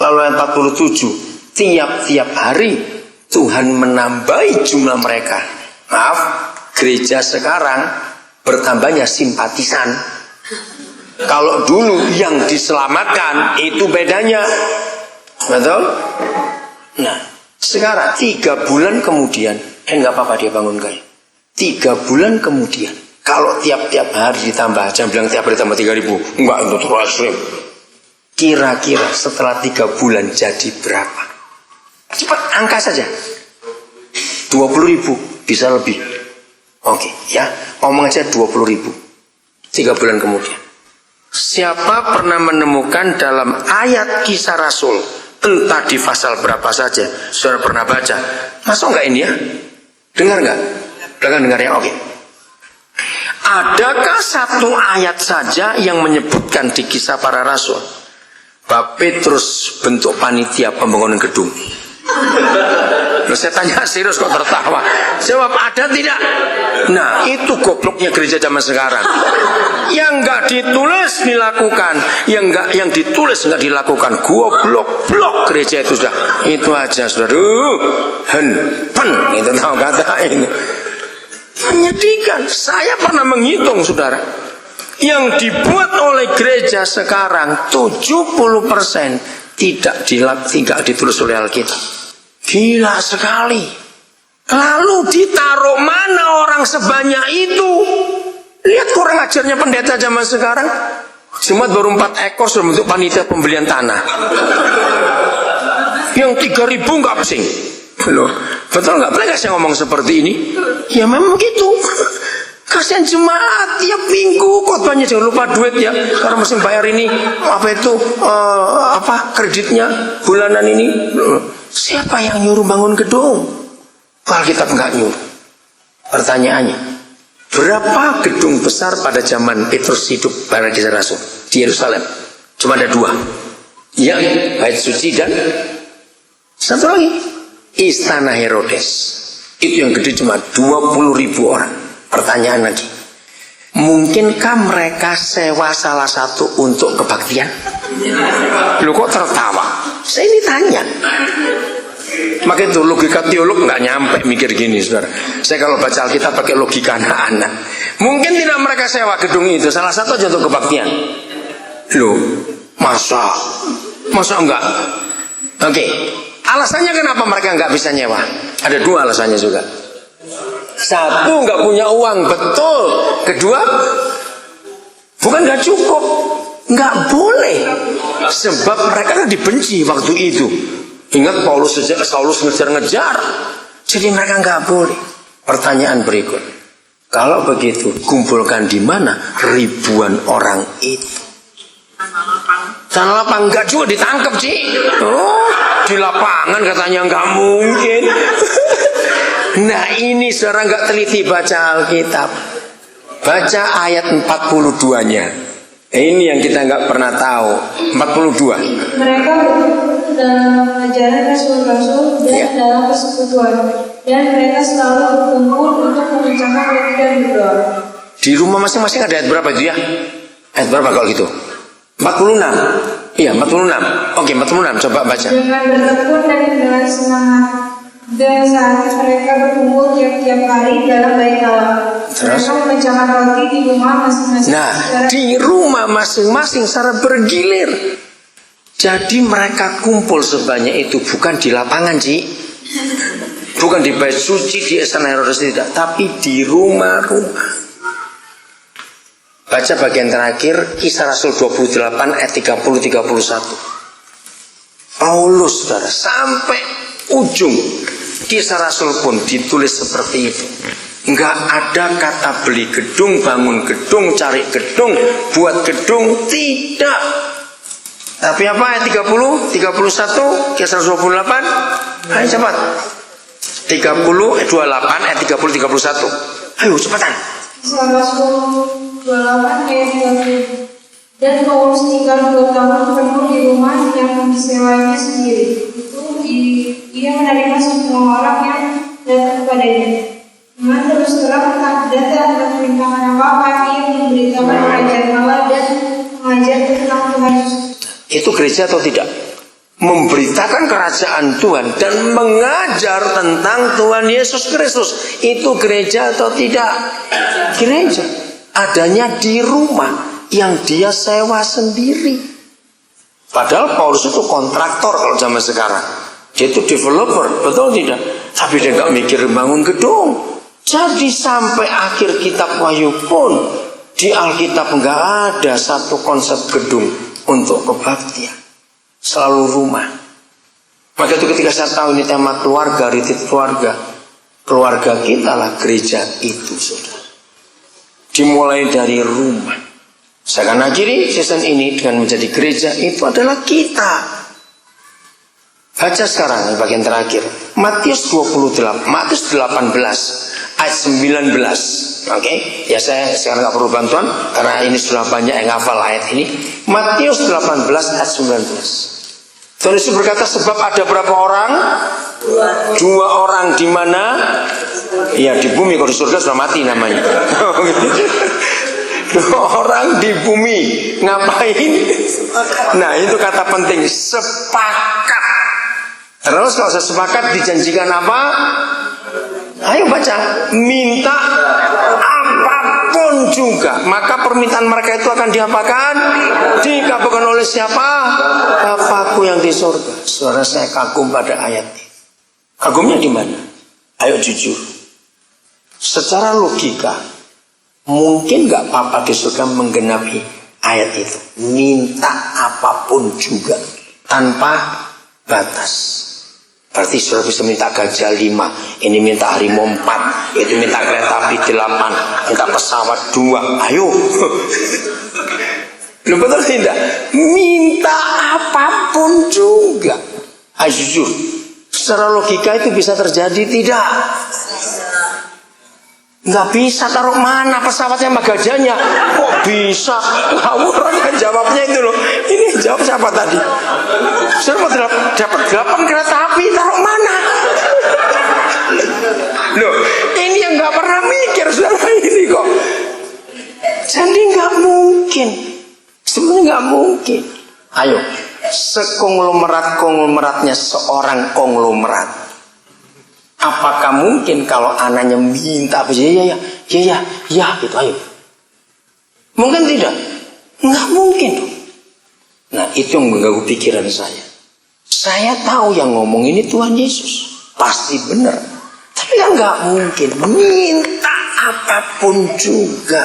Lalu ayat 47, tiap-tiap hari Tuhan menambahi jumlah mereka. Maaf, gereja sekarang bertambahnya simpatisan. Kalau dulu yang diselamatkan itu bedanya. Betul? Nah, sekarang 3 bulan kemudian, enggak apa-apa dia bangun kayak. 3 bulan kemudian, kalau tiap-tiap hari ditambah, jangan bilang tiap hari tambah 3.000, enggak, itu terlalu ekstrim. Kira-kira setelah 3 bulan jadi berapa? Cepat angka saja. 20.000, bisa lebih. Oke, ya, ngomong aja 20.000. 3 bulan kemudian. Siapa pernah menemukan dalam ayat Kisah Rasul, entah di pasal berapa saja, saudara pernah baca? Masuk nggak ini ya? Dengar nggak? Dengar ya, oke. Adakah satu ayat saja yang menyebutkan di Kisah Para Rasul Pak Petrus bentuk panitia pembangunan gedung? Loh, saya tanya serius kok tertawa. Jawab, ada tidak? Nah, itu gobloknya gereja zaman sekarang. Yang nggak ditulis dilakukan, yang ditulis nggak dilakukan. Goblok gereja itu sudah. Itu aja sudah. Pen itu tahu kata ini. Menyedihkan. Saya pernah menghitung, saudara. Yang dibuat oleh gereja sekarang 70% tidak ditulis oleh Alkitab. Gila sekali. Lalu ditaruh mana orang sebanyak itu? Lihat kurang ajarnya pendeta zaman sekarang. Jemaat baru 4 ekor sudah bentuk panitia pembelian tanah. Yang 3.000 nggak pusing. Loh, betul nggak? Boleh nggak saya ngomong seperti ini? Ya memang begitu. Kasihan jemaat tiap minggu khotbahnya, jangan lupa duit ya, karena mesti bayar ini kreditnya bulanan ini. Siapa yang nyuruh bangun gedung? Alkitab nggak nyuruh. Pertanyaannya, berapa gedung besar pada zaman Petrus hidup pada Kisah Rasul di Yerusalem? Cuma ada 2. Ya, Bait Suci dan satu lagi, Istana Herodes. Itu yang gede cuma 20.000 orang. Pertanyaan lagi, mungkinkah mereka sewa salah satu untuk kebaktian? Lu kok tertawa? Saya ini tanya. Maka itu logika teolog nggak nyampe mikir gini, saudara. Saya kalau baca Alkitab pakai logika anak-anak. Mungkin tidak mereka sewa gedung itu salah satu aja untuk kebaktian. Loh, masa enggak? Oke. Alasannya kenapa mereka nggak bisa nyewa? Ada 2 alasannya juga. 1, nggak punya uang, betul. Kedua, bukan nggak cukup, nggak boleh. Sebab mereka kan dibenci waktu itu. Ingat Paulus ngejar-ngejar. Jadi mereka nggak boleh. Pertanyaan berikut, kalau begitu kumpulkan di mana ribuan orang itu? Tanah lapang nggak juga ditangkap sih. Oh, di lapangan katanya nggak mungkin. Nah ini saudara nggak teliti baca Alkitab. Baca ayat 42-nya. Ini yang kita nggak pernah tahu. 42. Mereka dalam ajaran rasul-rasul dan dalam persekutuan, dan mereka selalu berkumpul untuk memecahkan roti dan berdoa. Di rumah masing-masing ada ayat berapa itu ya? Ayat berapa kalau gitu? 46. Iya 46. Oke 46 coba baca. Dengan bertekun dan dengan semangat. Dan saat mereka berkumpul tiap-tiap hari dalam bait Allah, mereka memecahkan roti di rumah masing-masing. Nah, di rumah masing-masing secara bergilir. Jadi mereka kumpul sebanyak itu bukan di lapangan, Ci. Bukan di Bait Suci, di Istana Herodes tidak, tapi di rumah-rumah. Baca bagian terakhir Kisah Rasul 28 ayat 30-31. Paulus, saudara, sampai ujung Kisah Rasul pun ditulis seperti itu. Nggak ada kata beli gedung, bangun gedung, cari gedung, buat gedung, tidak. Tapi apa ayat 30, 31, kisah 128, ayo cepat. 28 ayat 30, 31. Ayo cepatan. Kisah Rasul 28 ayat 30. Dan Paulus tinggal 2 tahun penuh di rumah yang disewanya sendiri. Itu ia menerima semua orang yang datang kepadanya. Dengan terus terang tidak memerintahkan apa-apa, ia memberitakan mengajar Allah dan mengajar tentang Tuhan Yesus. Itu gereja atau tidak? Memberitakan kerajaan Tuhan dan mengajar tentang Tuhan Yesus Kristus. Itu gereja atau tidak? Gereja. Adanya di rumah yang dia sewa sendiri. Padahal Paulus itu kontraktor kalau zaman sekarang. Dia itu developer, betul tidak? Tapi dia nggak mikir bangun gedung. Jadi sampai akhir kitab Wahyu pun di Alkitab nggak ada satu konsep gedung untuk kebaktian. Selalu rumah. Maka itu ketika saya tahu ini tema keluarga, retreat keluarga, keluarga kita lah gereja itu, saudara. Dimulai dari rumah. Saya akan akhiri season ini dengan menjadi gereja itu adalah kita. Baca sekarang ini bagian terakhir. Matius 18 ayat 19. Oke, ya saya sekarang nggak perlu bantuan karena ini sudah banyak yang hafal ayat ini. Matius 18 ayat 19. Tuhan Yesus berkata, sebab ada berapa orang? 2 orang di mana? Ya di bumi, kalau di surga sudah mati namanya. 2 orang di bumi ngapain? Nah itu kata penting, sepakat. Terus kalau sepakat dijanjikan apa? Ayo baca, minta apapun juga, maka permintaan mereka itu akan diapakan? Dikabulkan oleh siapa? Bapakku yang di surga. Saudara, saya kagum pada ayat ini. Kagumnya di mana? Ayo jujur. Secara logika, mungkin nggak Papa di surga menggenapi ayat itu? Minta apapun juga tanpa batas. Berarti saudara bisa minta gajah 5, ini minta harimau 4, itu minta kereta api 8, minta pesawat 2. Ayo. Lu betul tidak? Minta apapun juga. Ayo jujur. Secara logika itu bisa terjadi tidak? Nggak bisa, taruh mana pesawatnya sama gajahnya? Kok bisa? Ngawuran kan jawabnya itu loh. Ini jawab siapa tadi? Saya mau dapat 8 kereta api, taruh mana? Loh, ini yang nggak pernah mikir saudara ini kok. Jadi nggak mungkin. Sebenarnya nggak mungkin. Ayo, sekonglomeratnya seorang konglomerat. Apakah mungkin kalau anaknya minta apa? Ya gitu, ayo. Mungkin tidak. Nggak mungkin. Nah itu yang mengganggu pikiran saya. Saya tahu yang ngomong ini Tuhan Yesus, pasti benar. Tapi kan nggak mungkin minta apapun juga.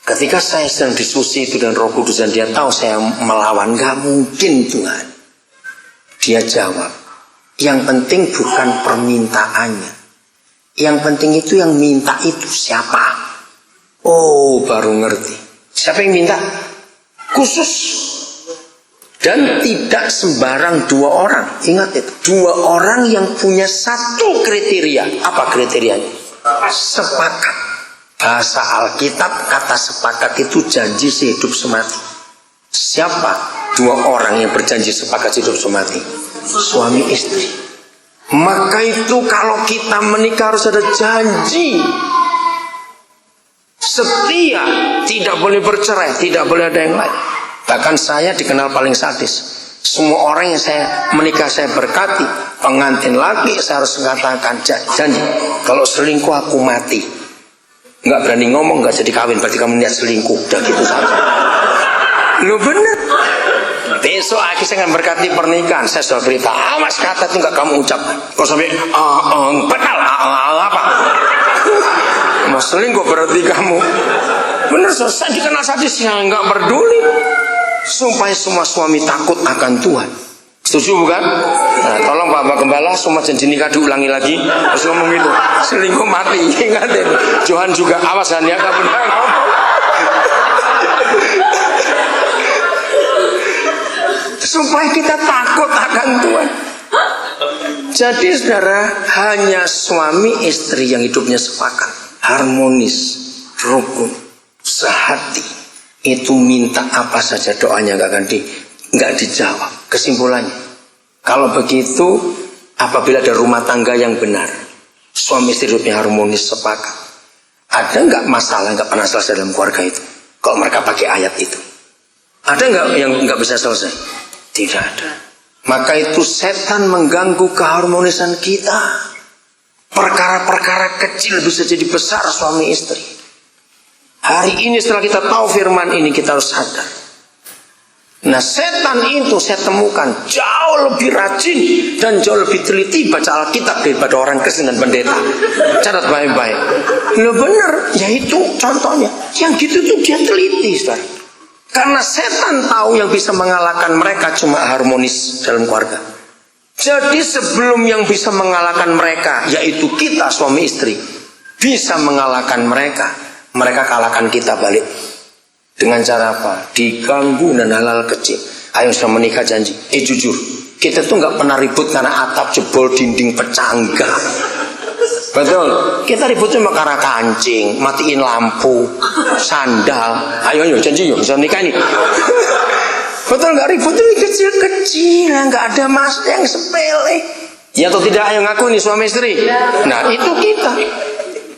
Ketika saya sedang diskusi itu dan Roh Kudus dan dia tahu saya melawan, nggak mungkin Tuhan. Dia jawab. Yang penting bukan permintaannya. Yang penting itu yang minta itu siapa? Oh, baru ngerti. Siapa yang minta? Khusus. Dan tidak sembarang 2 orang. Ingat itu. 2 orang yang punya satu kriteria. Apa kriterianya? Sepakat. Bahasa Alkitab kata sepakat itu janji sehidup semati. Siapa 2 orang yang berjanji sepakat hidup semati? Suami istri. Maka itu kalau kita menikah harus ada janji setia, tidak boleh bercerai, tidak boleh ada yang lain. Bahkan saya dikenal paling sadis. Semua orang yang saya menikah saya berkati, pengantin laki saya harus mengatakan janji, kalau selingkuh aku mati. Nggak berani ngomong, nggak jadi kawin, berarti kamu niat selingkuh, udah gitu saja. Lu bener. Besok akhirnya saya akan berkati pernikahan. Saya sudah berita, awas kata itu nggak kamu ucapkan. Kalau sampai benar apa? Mau selingkuh berarti kamu. Benar, saya dikenal sadis yang nggak peduli. Supaya semua suami takut akan Tuhan. Setuju bukan? Nah, tolong Pak Gembala, semua janji nikah diulangi lagi. Terus ngomong itu, selingkuh mati. Ingat ya, Johan juga awas ya, kamu ngomong. Supaya kita takut akan Tuhan. Jadi saudara, hanya suami istri yang hidupnya sepakat, harmonis, rukun, sehati. Itu minta apa saja doanya nggak dijawab. Kesimpulannya, kalau begitu, apabila ada rumah tangga yang benar, suami istri hidupnya harmonis, sepakat, ada nggak masalah, nggak pernah selesai dalam keluarga itu? Kalau mereka pakai ayat itu, ada nggak yang nggak bisa selesai? Tidak ada. Maka itu setan mengganggu keharmonisan kita. Perkara-perkara kecil bisa jadi besar suami istri. Hari ini setelah kita tahu firman ini, kita harus sadar. Nah, setan itu saya temukan jauh lebih rajin dan jauh lebih teliti baca Alkitab daripada orang Kristen dan pendeta. Catat baik-baik. Loh benar, ya itu contohnya. Yang gitu tuh dia teliti, saudara. Karena setan tahu yang bisa mengalahkan mereka cuma harmonis dalam keluarga. Jadi sebelum yang bisa mengalahkan mereka, yaitu kita suami istri, bisa mengalahkan mereka, mereka kalahkan kita balik. Dengan cara apa? Diganggu dan hal-hal kecil. Ayo sudah menikah janji. Jujur, kita tuh nggak pernah ribut karena atap jebol, dinding pecah, enggak. Betul. Kita ribut cuma karena kancing, matiin lampu, sandal. Ayo janji yuk bisa nikah nih. Betul, nggak ribut itu kecil-kecil, nggak ada masalah yang sepele. Ya atau tidak? Ayo ngaku nih suami istri. Nah itu kita.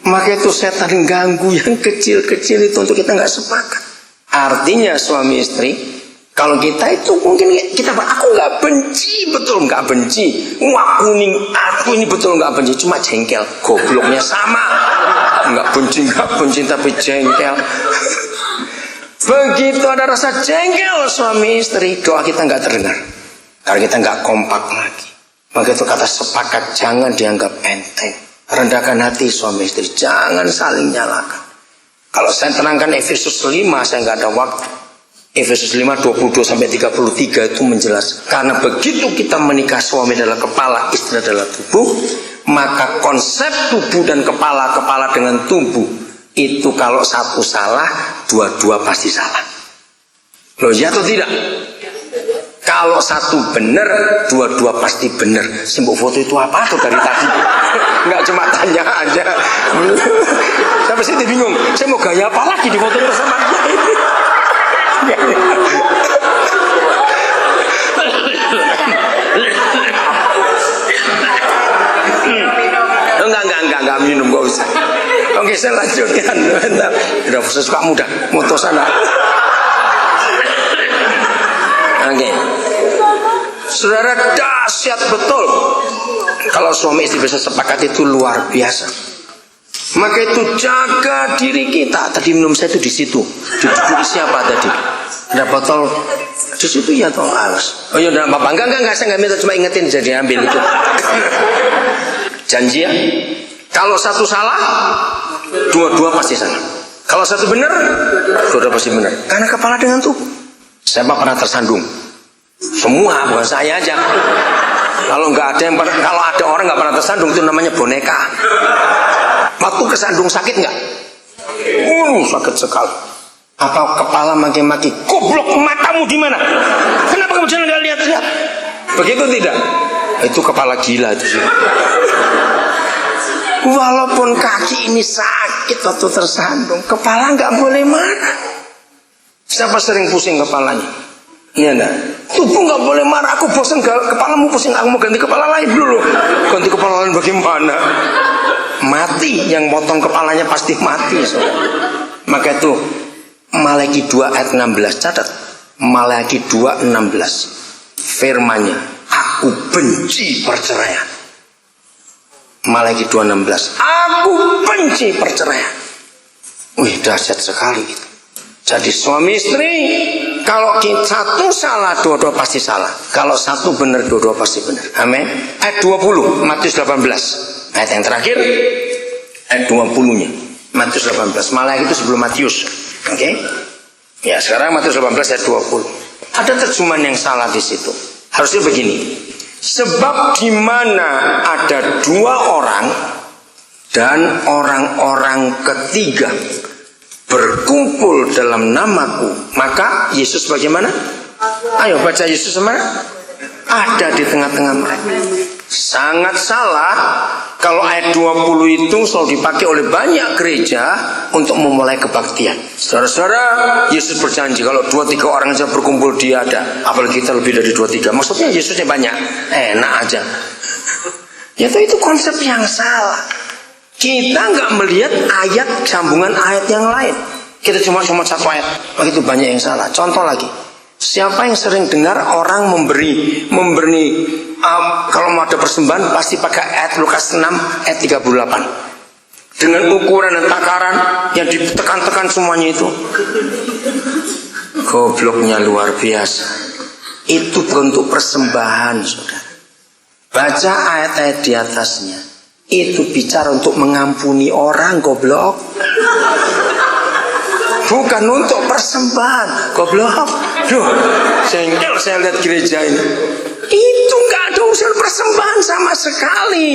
Maka itu setan ganggu yang kecil-kecil itu untuk kita nggak sepakat. Artinya suami istri, kalau kita itu mungkin kita aku nggak benci, betul nggak benci. Aku ini betul nggak benci, cuma jengkel. Gobloknya sama, nggak benci tapi jengkel. Begitu ada rasa jengkel suami istri, doa kita nggak terdengar karena kita nggak kompak lagi. Maka itu kata sepakat jangan dianggap enteng. Rendahkan hati suami istri, jangan saling nyalakan. Kalau saya terangkan Efesus 5, saya nggak ada waktu. Efesus 5, 22-33 itu menjelaskan. Karena begitu kita menikah, suami adalah kepala, istri adalah tubuh, maka konsep tubuh dan kepala dengan tubuh, itu kalau satu salah, dua-dua pasti salah. Loh ya atau tidak? Kalau satu benar, dua-dua pasti benar. Simbol foto itu apa tuh dari tadi? Nggak cuma tanya aja. Saya pasti bingung. Saya mau gaya apa lagi di foto bersama dia? Enggak minum, gak usah. Oke, saya lanjutkan. Udah suka muda, moto sana. Oke. Saudara, dahsyat betul. Kalau suami istri bisa sepakat itu luar biasa. Maka itu jaga diri kita. Tadi minum saya itu di situ. Duduk siapa tadi? Ada botol di situ ya toh alas. Oh ya udah apa? Enggak, saya nggak minta, cuma ingetin jadi ambil itu. Janji ya. Kalau satu salah, dua-dua pasti salah. Kalau satu benar, dua-dua pasti benar. Karena kepala dengan tubuh. Siapa pernah tersandung? Semua, bukan saya aja. Kalau ada orang nggak pernah tersandung, itu namanya boneka. Waktu kesandung sakit nggak? Sakit sekali. Apa kepala maki-maki? Goblok, matamu di mana? Kenapa kamu jangan nggak lihat-lihat? Begitu tidak? Itu kepala gila itu. Walaupun kaki ini sakit waktu tersandung, kepala nggak boleh marah. Siapa sering pusing kepalanya? Iya enggak? Tubuh nggak boleh marah. Aku bosan, kepalamu pusing. Aku mau ganti kepala lain dulu. Ganti kepala lain bagaimana? Mati. Yang potong kepalanya pasti mati. Maka itu Malaki 2 ayat 16. Catat. Malaki 2 16. Firmannya, aku benci perceraian. Malaki 2 16. Aku benci perceraian. Wih, dahsyat sekali itu. Jadi suami istri, kalau satu salah, dua-dua pasti salah. Kalau satu benar, dua-dua pasti benar. Amin. Ayat 20, Matius 18. Ayat yang terakhir, ayat 20-nya. Matius 18. Malaki itu sebelum Matius. Oke? Ya, sekarang Matius 18 ayat 20. Ada terjemahan yang salah di situ. Harusnya begini. Sebab di mana ada dua orang dan orang-orang ketiga berkumpul dalam namaku, maka Yesus bagaimana? Ayo baca Yesus mana? Ada di tengah-tengah mereka. Sangat salah kalau ayat 20 itu selalu dipakai oleh banyak gereja untuk memulai kebaktian. Saudara-saudara, Yesus berjanji kalau 2-3 orang saja berkumpul dia ada. Apalagi kita lebih dari 2-3. Maksudnya Yesusnya banyak. Enak aja. Itu konsep yang salah. Kita nggak melihat ayat sambungan ayat yang lain. Kita cuma satu ayat. Begitu banyak yang salah. Contoh lagi. Siapa yang sering dengar orang memberi kalau mau ada persembahan pasti pakai ayat Lukas 6 ayat 38 dengan ukuran dan takaran yang ditekan-tekan semuanya itu. Gobloknya luar biasa. Itu bentuk persembahan, saudara. Baca ayat-ayat di atasnya. Itu bicara untuk mengampuni orang, goblok. Bukan untuk persembahan, goblok. Duh, jengkel saya lihat gereja ini. Itu nggak ada urusan persembahan sama sekali.